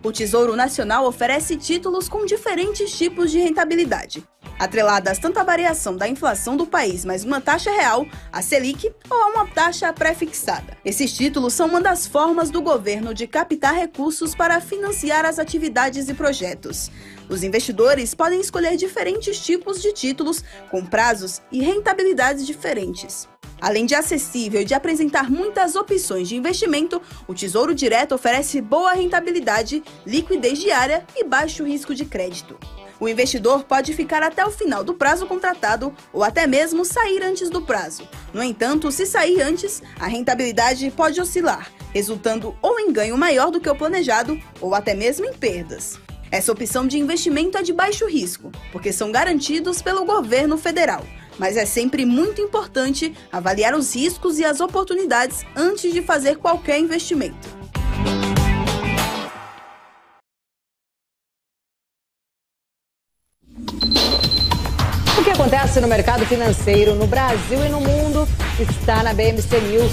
O Tesouro Nacional oferece títulos com diferentes tipos de rentabilidade, atreladas tanto à variação da inflação do país mais uma taxa real, a Selic, ou a uma taxa pré-fixada. Esses títulos são uma das formas do governo de captar recursos para financiar as atividades e projetos. Os investidores podem escolher diferentes tipos de títulos com prazos e rentabilidades diferentes. Além de acessível e de apresentar muitas opções de investimento, o Tesouro Direto oferece boa rentabilidade, liquidez diária e baixo risco de crédito. O investidor pode ficar até o final do prazo contratado ou até mesmo sair antes do prazo. No entanto, se sair antes, a rentabilidade pode oscilar, resultando ou em ganho maior do que o planejado ou até mesmo em perdas. Essa opção de investimento é de baixo risco, porque são garantidos pelo governo federal. Mas é sempre muito importante avaliar os riscos e as oportunidades antes de fazer qualquer investimento. O que acontece no mercado financeiro no Brasil e no mundo está na BMC News.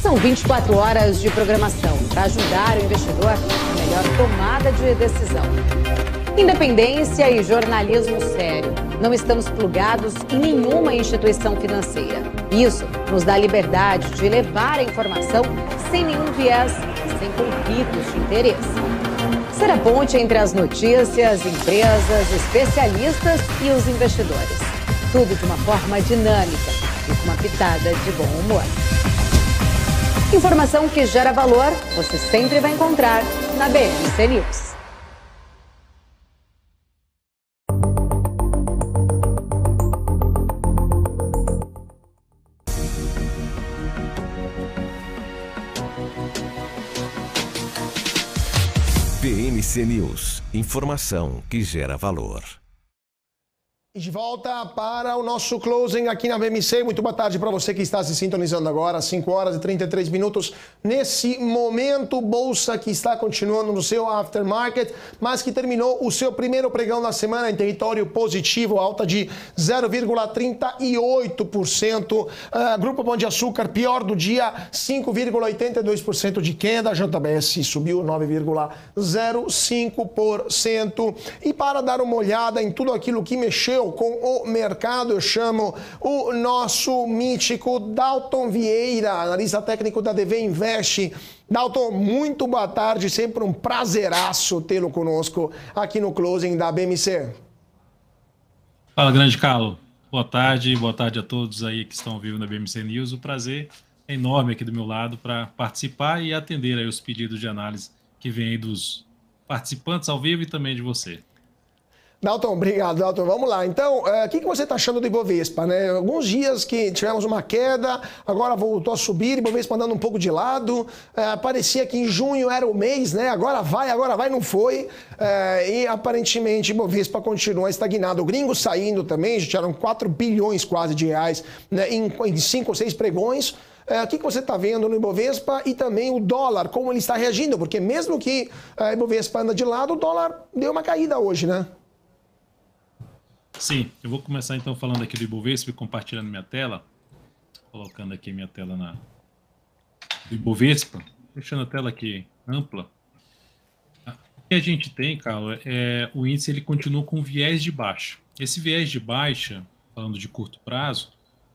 São 24 horas de programação para ajudar o investidor na melhor tomada de decisão. Independência e jornalismo sério. Não estamos plugados em nenhuma instituição financeira. Isso nos dá a liberdade de levar a informação sem nenhum viés e sem conflitos de interesse. Ser a ponte entre as notícias, empresas, especialistas e os investidores. Tudo de uma forma dinâmica e com uma pitada de bom humor. Informação que gera valor, você sempre vai encontrar na BMC News. BMC News, informação que gera valor. E de volta para o nosso closing aqui na BMC. Muito boa tarde para você que está se sintonizando agora, 5 horas e 33 minutos. Nesse momento, bolsa que está continuando no seu aftermarket, mas que terminou o seu primeiro pregão da semana em território positivo, alta de 0,38%. Grupo Pão de Açúcar, pior do dia, 5,82% de queda. JBS subiu 9,05%. E para dar uma olhada em tudo aquilo que mexeu com o mercado, eu chamo o nosso mítico Dalton Vieira, analista técnico da DV Invest. Dalton, muito boa tarde, sempre um prazeraço tê-lo conosco aqui no closing da BMC. Fala, grande Carlos. Boa tarde a todos aí que estão ao vivo na BMC News. O prazer é enorme aqui do meu lado para participar e atender aí os pedidos de análise que vêm aí dos participantes ao vivo e também de você. Dalton, obrigado, Dalton. Vamos lá. Então, o que você está achando do Ibovespa, né? Alguns dias que tivemos uma queda, agora voltou a subir, Ibovespa andando um pouco de lado. Parecia que em junho era o mês, né? Agora vai, não foi. E aparentemente Ibovespa continua estagnado. O gringo saindo também, já tiraram 4 bilhões quase de reais, né, em 5 ou 6 pregões. O que você está vendo no Ibovespa e também o dólar, como ele está reagindo? Porque mesmo que a Ibovespa anda de lado, o dólar deu uma caída hoje, né? Sim, eu vou começar então falando aqui do Ibovespa e compartilhando minha tela, colocando aqui minha tela do Ibovespa, deixando a tela aqui ampla. O que a gente tem, Carlos, o índice ele continua com viés de baixa. Esse viés de baixa, falando de curto prazo,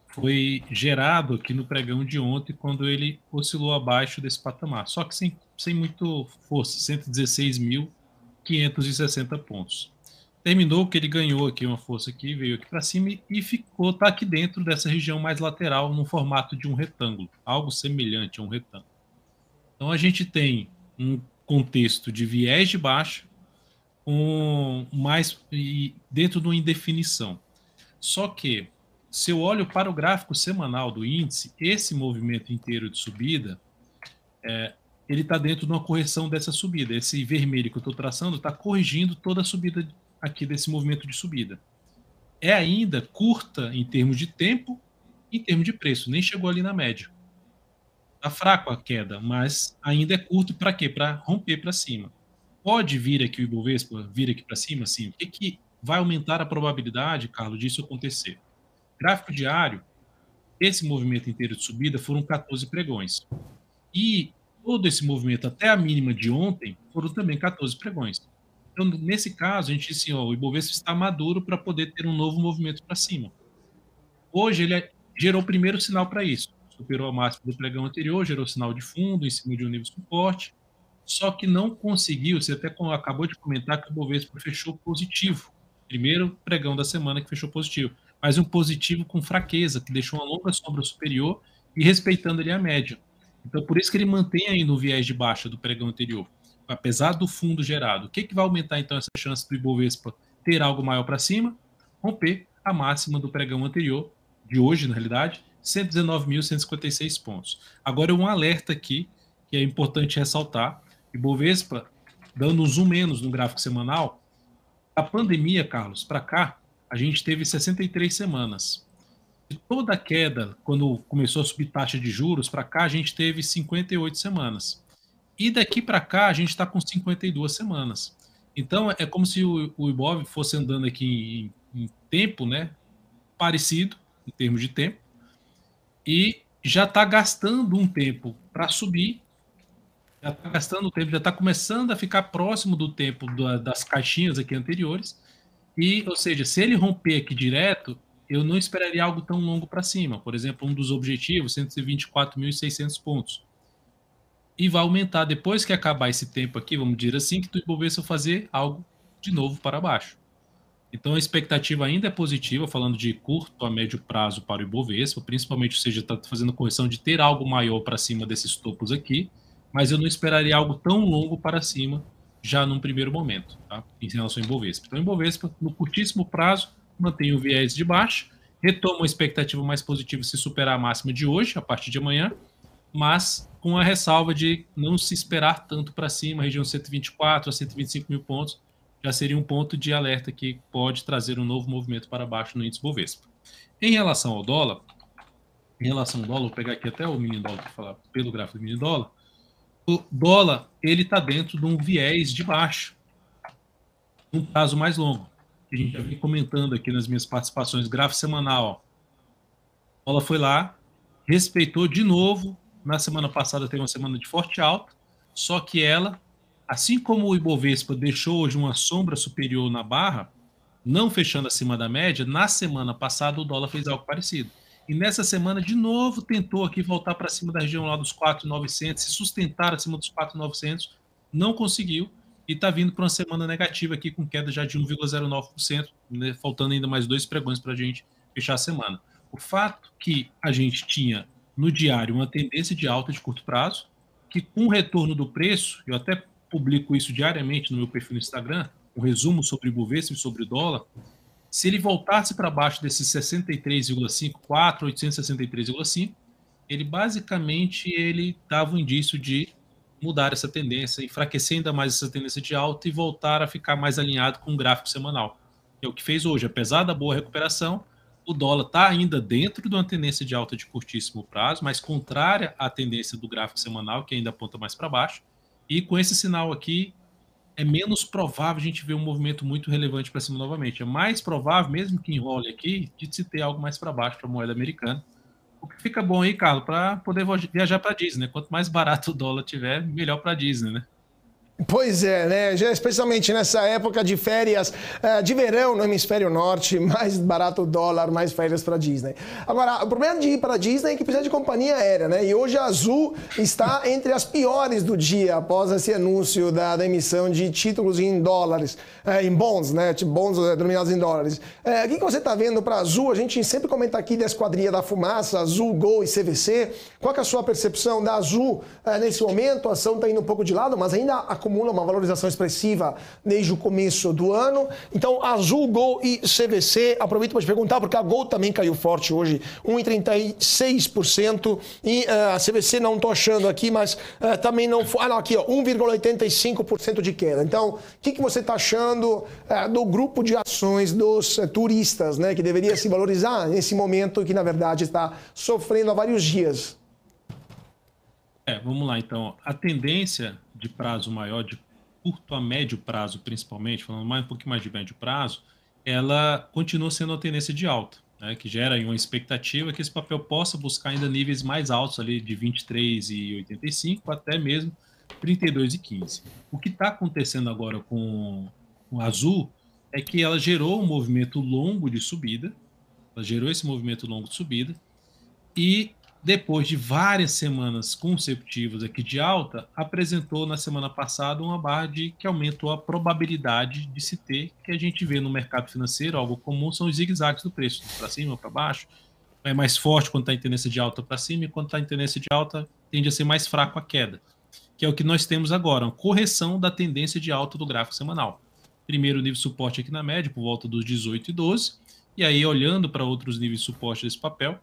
foi gerado aqui no pregão de ontem, quando ele oscilou abaixo desse patamar, só que sem muito força, 116.560 pontos. Terminou que ele ganhou aqui uma força aqui, veio aqui para cima e tá aqui dentro dessa região mais lateral, no formato de um retângulo, algo semelhante a um retângulo. Então a gente tem um contexto de viés de baixa, dentro de uma indefinição. Só que, se eu olho para o gráfico semanal do índice, esse movimento inteiro de subida, ele está dentro de uma correção dessa subida. Esse vermelho que eu estou traçando está corrigindo toda a subida aqui desse movimento de subida. É ainda curta em termos de tempo, em termos de preço, nem chegou ali na média. Está fraco a queda, mas ainda é curto para quê? Para romper para cima. Pode vir aqui o Ibovespa, vir aqui para cima? Sim. O que vai aumentar a probabilidade, Carlos, disso acontecer? Gráfico diário, esse movimento inteiro de subida foram 14 pregões. E todo esse movimento até a mínima de ontem foram também 14 pregões. Então, nesse caso, a gente disse assim, o Ibovespa está maduro para poder ter um novo movimento para cima. Hoje, ele gerou o primeiro sinal para isso. Superou a máxima do pregão anterior, gerou sinal de fundo em cima de um nível de suporte, só que não conseguiu, você até acabou de comentar que o Ibovespa fechou positivo. Primeiro pregão da semana que fechou positivo, mas um positivo com fraqueza, que deixou uma longa sombra superior e respeitando ali a média. Então, por isso que ele mantém ainda o viés de baixa do pregão anterior. Apesar do fundo gerado, o que vai aumentar então essa chance do Ibovespa ter algo maior para cima? Romper a máxima do pregão anterior, de hoje na realidade, 119.156 pontos. Agora um alerta aqui, que é importante ressaltar, Ibovespa, dando um zoom menos no gráfico semanal, a pandemia, Carlos, para cá, a gente teve 63 semanas. De toda a queda, quando começou a subir taxa de juros, para cá a gente teve 58 semanas. E daqui para cá a gente está com 52 semanas. Então é como se o Ibov fosse andando aqui em tempo, né, parecido, em termos de tempo, e já está gastando um tempo para subir, já está gastando tempo, já está começando a ficar próximo do tempo das caixinhas aqui anteriores, ou seja, se ele romper aqui direto, eu não esperaria algo tão longo para cima. Por exemplo, um dos objetivos, 124.600 pontos. E vai aumentar depois que acabar esse tempo aqui, vamos dizer assim, que o Ibovespa fazer algo de novo para baixo. Então a expectativa ainda é positiva, falando de curto a médio prazo para o Ibovespa, principalmente, ou seja, está fazendo correção de ter algo maior para cima desses topos aqui, mas eu não esperaria algo tão longo para cima já num primeiro momento, tá? Em relação ao Ibovespa. Então o Ibovespa, no curtíssimo prazo, mantém o viés de baixo, retoma uma expectativa mais positiva se superar a máxima de hoje, a partir de amanhã, mas com a ressalva de não se esperar tanto para cima, região 124 a 125 mil pontos, já seria um ponto de alerta que pode trazer um novo movimento para baixo no índice Bovespa. Em relação ao dólar, vou pegar aqui até o mini dólar para falar pelo gráfico do mini dólar, o dólar ele está dentro de um viés de baixo, um prazo mais longo. A gente já vem comentando aqui nas minhas participações, gráfico semanal. O dólar foi lá, respeitou de novo. Na semana passada teve uma semana de forte alta, só que ela, assim como o Ibovespa deixou hoje uma sombra superior na barra, não fechando acima da média, na semana passada o dólar fez algo parecido. E nessa semana, de novo, tentou aqui voltar para cima da região lá dos 4.900, se sustentar acima dos 4.900, não conseguiu, e está vindo para uma semana negativa aqui, com queda já de 1,09%, né, faltando ainda mais 2 pregões para a gente fechar a semana. O fato que a gente tinha no diário uma tendência de alta de curto prazo, que com o retorno do preço, eu até publico isso diariamente no meu perfil no Instagram, um resumo sobre o Ibovespa e sobre o dólar, se ele voltasse para baixo desses 63,5, 863,5, ele basicamente ele dava um indício de mudar essa tendência, enfraquecer ainda mais essa tendência de alta e voltar a ficar mais alinhado com o gráfico semanal. É o que fez hoje. Apesar da boa recuperação, o dólar está ainda dentro de uma tendência de alta de curtíssimo prazo, mas contrária à tendência do gráfico semanal, que ainda aponta mais para baixo. E com esse sinal aqui, é menos provável a gente ver um movimento muito relevante para cima novamente. É mais provável, mesmo que enrole aqui, de se ter algo mais para baixo para a moeda americana. O que fica bom aí, Carlos, para poder viajar para a Disney. Quanto mais barato o dólar tiver, melhor para a Disney, né? Pois é, né? Já especialmente nessa época de férias de verão no hemisfério norte, mais barato o dólar, mais férias para Disney. Agora, o problema de ir para Disney é que precisa de companhia aérea, né? E hoje a Azul está entre as piores do dia após esse anúncio da emissão de títulos em dólares, em bonds, né? Bonds denominados em dólares. O que você está vendo para a Azul? A gente sempre comenta aqui da Esquadrilha da Fumaça, Azul, Gol e CVC. Qual que é a sua percepção da Azul nesse momento? A ação está indo um pouco de lado, mas ainda acumula uma valorização expressiva desde o começo do ano. Então, Azul, Gol e CVC, aproveito para te perguntar, porque a Gol também caiu forte hoje, 1,36%, e a CVC não estou achando aqui, mas também não foi... não, aqui, ó, 1,85% de queda. Então, o que você está achando do grupo de ações dos turistas, né, que deveria se valorizar nesse momento que, na verdade, está sofrendo há vários dias? Vamos lá, então. A tendência de prazo maior, de curto a médio prazo, principalmente, falando um pouquinho mais de médio prazo, ela continua sendo uma tendência de alta, né, que gera uma expectativa que esse papel possa buscar ainda níveis mais altos, ali de 23,85 até mesmo 32,15. O que está acontecendo agora com o Azul é que ela gerou um movimento longo de subida, e depois de várias semanas consecutivas aqui de alta, apresentou na semana passada uma barra que aumentou a probabilidade de se ter, que a gente vê no mercado financeiro, algo comum, são os zigue-zagues do preço, para cima ou para baixo. É mais forte quando está em tendência de alta para cima, e quando está em tendência de alta tende a ser mais fraco a queda, que é o que nós temos agora, uma correção da tendência de alta do gráfico semanal. Primeiro nível de suporte aqui na média, por volta dos 18,12, e aí olhando para outros níveis de suporte desse papel,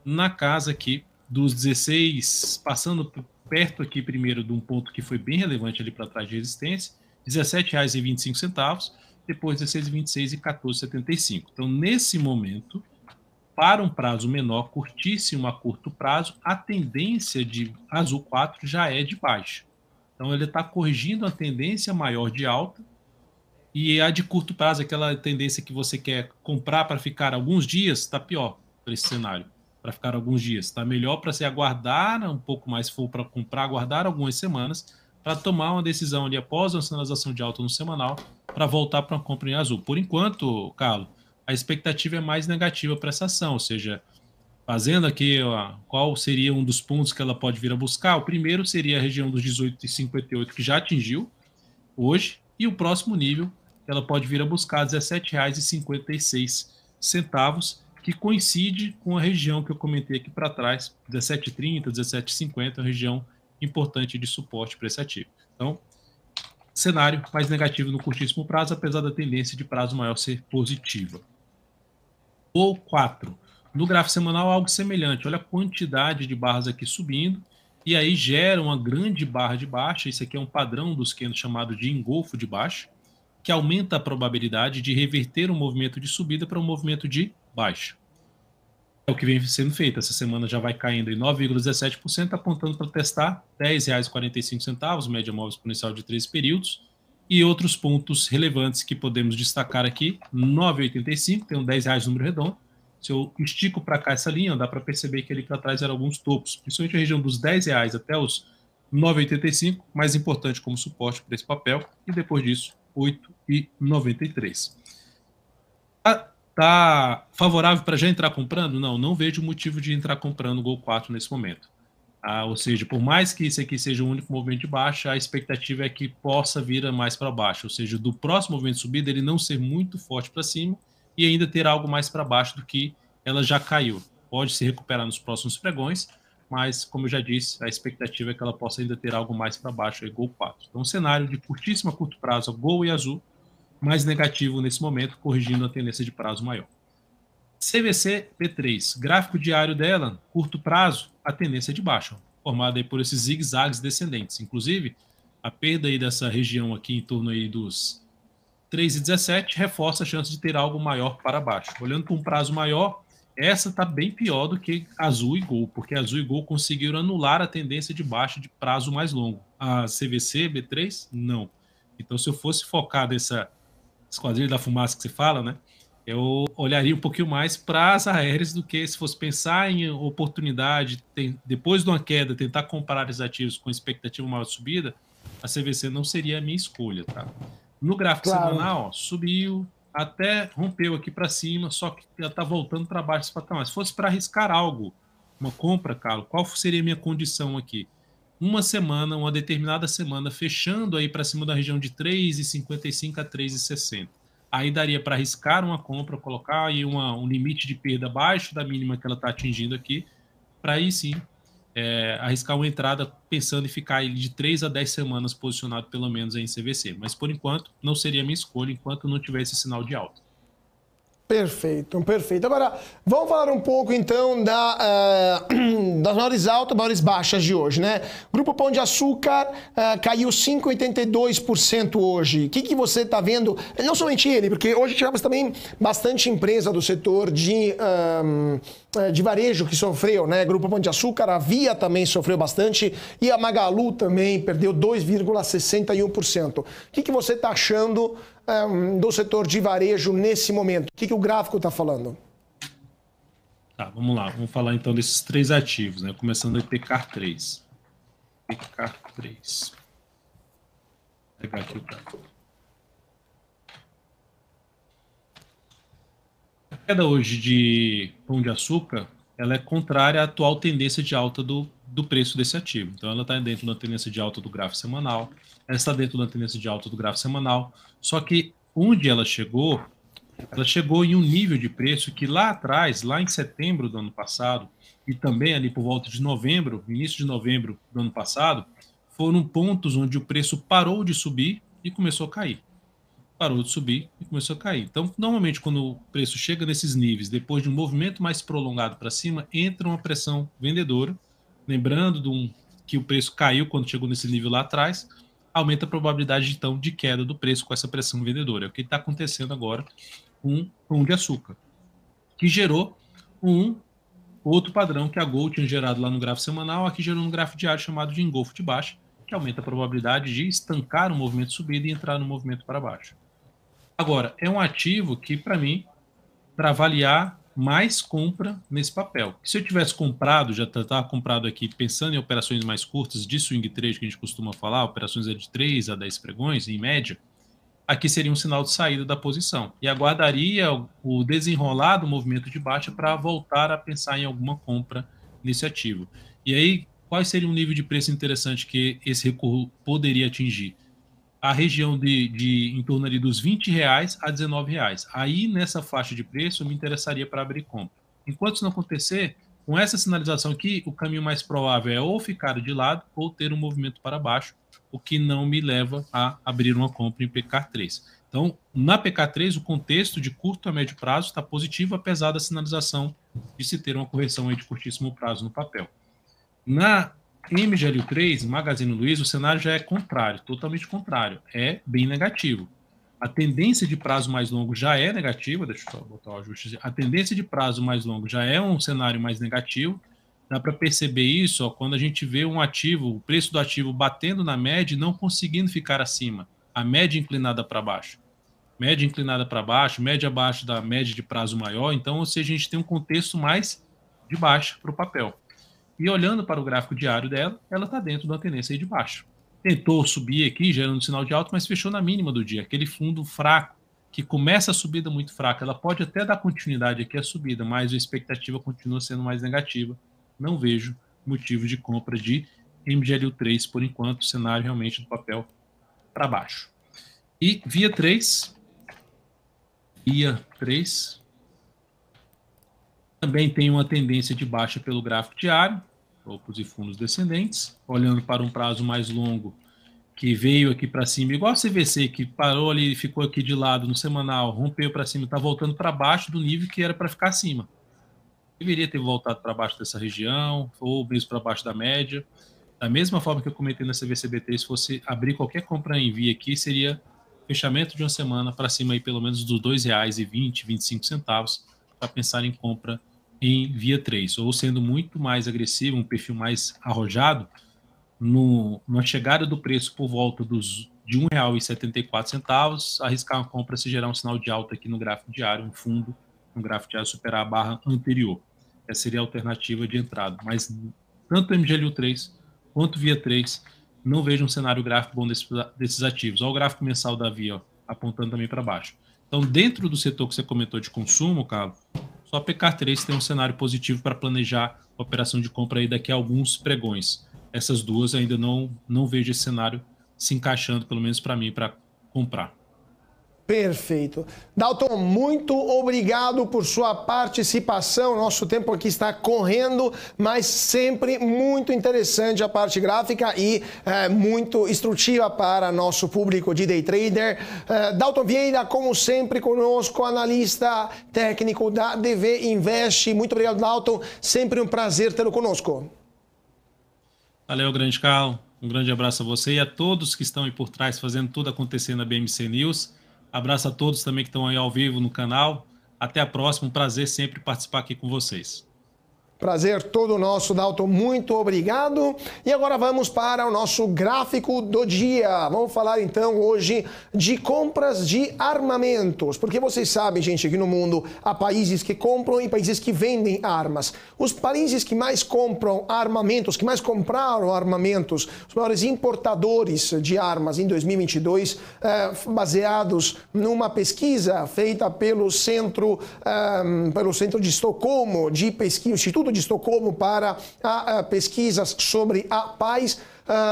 na casa aqui dos 16, passando perto aqui primeiro de um ponto que foi bem relevante ali para trás de resistência, R$ 17,25, depois R$ 16,26 e R$ 14,75. Então, nesse momento, para um prazo menor, curtíssimo a curto prazo, a tendência de Azul 4 já é de baixa. Então, ele está corrigindo a tendência maior de alta, e a de curto prazo, aquela tendência que você quer comprar para ficar alguns dias, está pior para esse cenário. Para ficar alguns dias. Está melhor para se aguardar um pouco mais, se for para comprar, aguardar algumas semanas para tomar uma decisão ali após a sinalização de alta no semanal para voltar para uma compra em Azul. Por enquanto, Carlos, a expectativa é mais negativa para essa ação, ou seja, fazendo aqui qual seria um dos pontos que ela pode vir a buscar. O primeiro seria a região dos 18,58, que já atingiu hoje, e o próximo nível ela pode vir a buscar R$ 17,56, que coincide com a região que eu comentei aqui para trás, 17,30, 17,50, uma região importante de suporte para esse ativo. Então, cenário mais negativo no curtíssimo prazo, apesar da tendência de prazo maior ser positiva. O 4. No gráfico semanal, algo semelhante. Olha a quantidade de barras aqui subindo, e aí gera uma grande barra de baixa. Isso aqui é um padrão dos candles chamado de engolfo de baixa, que aumenta a probabilidade de reverter um movimento de subida para um movimento de baixa. É o que vem sendo feito. Essa semana já vai caindo em 9,17%, apontando para testar R$ 10,45, média móvel exponencial de 13 períodos. E outros pontos relevantes que podemos destacar aqui, 9,85, tem um R$10 número redondo. Se eu estico para cá essa linha, dá para perceber que ali para trás eram alguns topos, principalmente a região dos R$10 até os 9,85, mais importante como suporte para esse papel, e depois disso, 8,93. Tá favorável para já entrar comprando? Não vejo motivo de entrar comprando o Gol 4 nesse momento. Ou seja, por mais que esse aqui seja o único movimento de baixa, a expectativa é que possa vir mais para baixo, ou seja, do próximo movimento de subida ele não ser muito forte para cima e ainda ter algo mais para baixo do que ela já caiu. Pode se recuperar nos próximos pregões, mas, como eu já disse, a expectativa é que ela possa ainda ter algo mais para baixo, aí Gol 4. Então, um cenário de curtíssimo a curto prazo, Gol e Azul, mais negativo nesse momento, corrigindo a tendência de prazo maior. CVC B3, gráfico diário dela, curto prazo, a tendência de baixa, formada aí por esses zigue-zagues descendentes. Inclusive, a perda aí dessa região aqui em torno aí dos 3,17 reforça a chance de ter algo maior para baixo. Olhando para um prazo maior, essa está bem pior do que Azul e Gol, porque Azul e Gol conseguiram anular a tendência de baixa de prazo mais longo. A CVC B3, não. Então, se eu fosse focar nessa esquadrilha da fumaça que você fala, né, eu olharia um pouquinho mais para as aéreas do que se fosse pensar em oportunidade, depois de uma queda, tentar comparar os ativos com expectativa maior de subida, a CVC não seria a minha escolha, tá? No gráfico semanal, subiu, até rompeu aqui para cima, só que já está voltando para baixo esse patamar. Se fosse para arriscar algo, uma compra, Carlos, qual seria a minha condição aqui? Uma semana, uma determinada semana, fechando aí para cima da região de 3,55 a 3,60. Aí daria para arriscar uma compra, colocar aí um limite de perda abaixo da mínima que ela está atingindo aqui, para aí sim arriscar uma entrada pensando em ficar aí de 3 a 10 semanas posicionado pelo menos aí em CVC. Mas por enquanto não seria a minha escolha enquanto não tiver esse sinal de alta. Perfeito, perfeito. Agora, vamos falar um pouco, então, das maiores altas, maiores baixas de hoje, né? Grupo Pão de Açúcar caiu 5,82% hoje. O que você está vendo? Não somente ele, porque hoje tivemos também bastante empresa do setor de varejo que sofreu, né? Grupo Pão de Açúcar, a Via também sofreu bastante e a Magalu também perdeu 2,61%. O que você está achando do setor de varejo nesse momento? O que o gráfico está falando? Tá, vamos lá. Vamos falar então desses três ativos, né? Começando do PK3. PK3. Vou pegar aqui o gráfico. A queda hoje de Pão de Açúcar, ela é contrária à atual tendência de alta do preço desse ativo. Então, ela está dentro da tendência de alta do gráfico semanal, ela está dentro da tendência de alta do gráfico semanal, só que onde ela chegou em um nível de preço que lá atrás, lá em setembro do ano passado, e também ali por volta de novembro, início de novembro do ano passado, foram pontos onde o preço parou de subir e começou a cair. Parou de subir e começou a cair. Então, normalmente, quando o preço chega nesses níveis, depois de um movimento mais prolongado para cima, entra uma pressão vendedora, lembrando que o preço caiu quando chegou nesse nível lá atrás, aumenta a probabilidade, então, de queda do preço com essa pressão vendedora. É o que está acontecendo agora com Pão de Açúcar, que gerou um outro padrão que a Gol tinha gerado lá no gráfico semanal, aqui gerou um gráfico diário chamado de engolfo de baixa, que aumenta a probabilidade de estancar o movimento de subida e entrar no movimento para baixo. Agora, é um ativo que, para mim, para avaliar mais compra nesse papel. Se eu tivesse comprado, já estava comprado aqui, pensando em operações mais curtas de swing trade, que a gente costuma falar, operações de 3 a 10 pregões, em média, aqui seria um sinal de saída da posição. E aguardaria o desenrolar do movimento de baixa para voltar a pensar em alguma compra nesse ativo. E aí, qual seria um nível de preço interessante que esse recuo poderia atingir? A região em torno ali dos R$20 a R$19. Aí, nessa faixa de preço, eu me interessaria para abrir compra. Enquanto isso não acontecer, com essa sinalização aqui, o caminho mais provável é ou ficar de lado ou ter um movimento para baixo, o que não me leva a abrir uma compra em PK3. Então, na PK3, o contexto de curto a médio prazo está positivo, apesar da sinalização de se ter uma correção aí de curtíssimo prazo no papel. Na MGLU3, Magazine Luiza, o cenário já é contrário, totalmente contrário, é bem negativo. A tendência de prazo mais longo já é negativa, deixa eu só botar o ajuste. A tendência de prazo mais longo já é um cenário mais negativo. Dá para perceber isso quando a gente vê um ativo, o preço do ativo batendo na média e não conseguindo ficar acima. A média inclinada para baixo. Média inclinada para baixo, média abaixo da média de prazo maior. Então, ou seja, a gente tem um contexto mais de baixa para o papel. E olhando para o gráfico diário dela, ela está dentro da tendência aí de baixo. Tentou subir aqui, gerando um sinal de alta, mas fechou na mínima do dia. Aquele fundo fraco, que começa a subida muito fraca. Ela pode até dar continuidade aqui à subida, mas a expectativa continua sendo mais negativa. Não vejo motivo de compra de MGLU3 por enquanto, o cenário realmente do papel para baixo. E Via 3 também tem uma tendência de baixa pelo gráfico diário, topos e fundos descendentes, olhando para um prazo mais longo, que veio aqui para cima, igual a CVC, que parou ali e ficou aqui de lado no semanal, rompeu para cima, está voltando para baixo do nível que era para ficar acima. Deveria ter voltado para baixo dessa região, ou mesmo para baixo da média. Da mesma forma que eu comentei na CVCBT, se fosse abrir qualquer compra em via aqui, seria fechamento de uma semana para cima aí pelo menos dos R$2,20, R$2,25, para pensar em compra em Via 3, ou sendo muito mais agressivo, um perfil mais arrojado, na chegada do preço por volta de R$1,74, arriscar uma compra se gerar um sinal de alta aqui no gráfico diário, um fundo no gráfico diário superar a barra anterior. Essa seria a alternativa de entrada. Mas tanto MGLU3 quanto Via 3 não vejo um cenário gráfico bom desses ativos. Olha o gráfico mensal da Via, apontando também para baixo. Então, dentro do setor que você comentou de consumo, Carlos, só a PK3 tem um cenário positivo para planejar a operação de compra aí daqui a alguns pregões. Essas duas ainda não vejo esse cenário se encaixando, pelo menos para mim, para comprar. Perfeito. Dalton, muito obrigado por sua participação. Nosso tempo aqui está correndo, mas sempre muito interessante a parte gráfica e muito instrutiva para nosso público de day trader. Dalton Vieira, como sempre, conosco, analista técnico da DV Invest. Muito obrigado, Dalton. Sempre um prazer tê-lo conosco. Valeu, grande Carlos. Um grande abraço a você e a todos que estão aí por trás fazendo tudo acontecer na BMC News. Abraço a todos também que estão aí ao vivo no canal. Até a próxima. Um prazer sempre participar aqui com vocês. Prazer todo nosso, Dalton. Muito obrigado. E agora vamos para o nosso gráfico do dia. Vamos falar então hoje de compras de armamentos. Porque vocês sabem, gente, que no mundo há países que compram e países que vendem armas. Os países que mais compram armamentos, que mais compraram armamentos, os maiores importadores de armas em 2022, baseados numa pesquisa feita pelo Centro de Estocolmo de Pesquisa, Instituto de Estocolmo para pesquisas sobre a paz,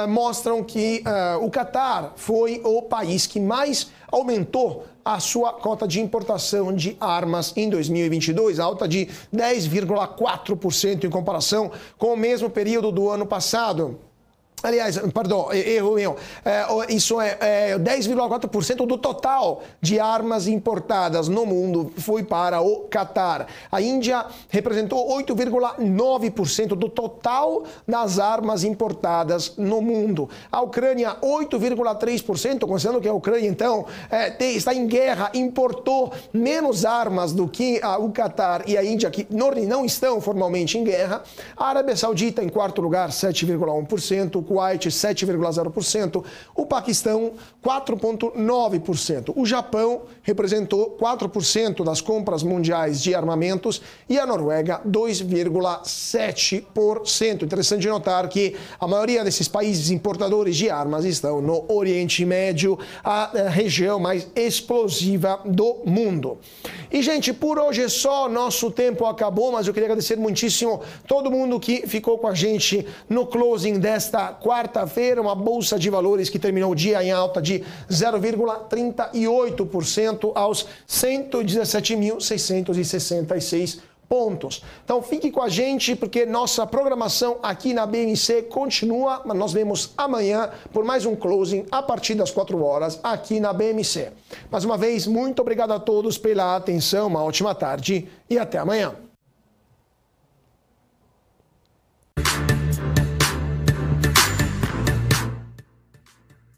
mostram que o Catar foi o país que mais aumentou a sua cota de importação de armas em 2022, alta de 10,4% em comparação com o mesmo período do ano passado. Aliás, perdão, erro meu. Isso é 10,4% do total de armas importadas no mundo foi para o Catar. A Índia representou 8,9% do total das armas importadas no mundo. A Ucrânia, 8,3%, considerando que a Ucrânia, então, está em guerra, importou menos armas do que o Catar e a Índia, que não estão formalmente em guerra. A Arábia Saudita, em quarto lugar, 7,1%. Kuwait 7,0%, o Paquistão 4,9%. O Japão representou 4% das compras mundiais de armamentos e a Noruega 2,7%. Interessante de notar que a maioria desses países importadores de armas estão no Oriente Médio, a região mais explosiva do mundo. E, gente, por hoje é só, nosso tempo acabou, mas eu queria agradecer muitíssimo todo mundo que ficou com a gente no closing desta quarta-feira, uma bolsa de valores que terminou o dia em alta de 0,38% aos 117.666 pontos. Então fique com a gente, porque nossa programação aqui na BMC continua, mas nós vemos amanhã por mais um closing a partir das 4 horas aqui na BMC. Mais uma vez, muito obrigado a todos pela atenção, uma ótima tarde e até amanhã.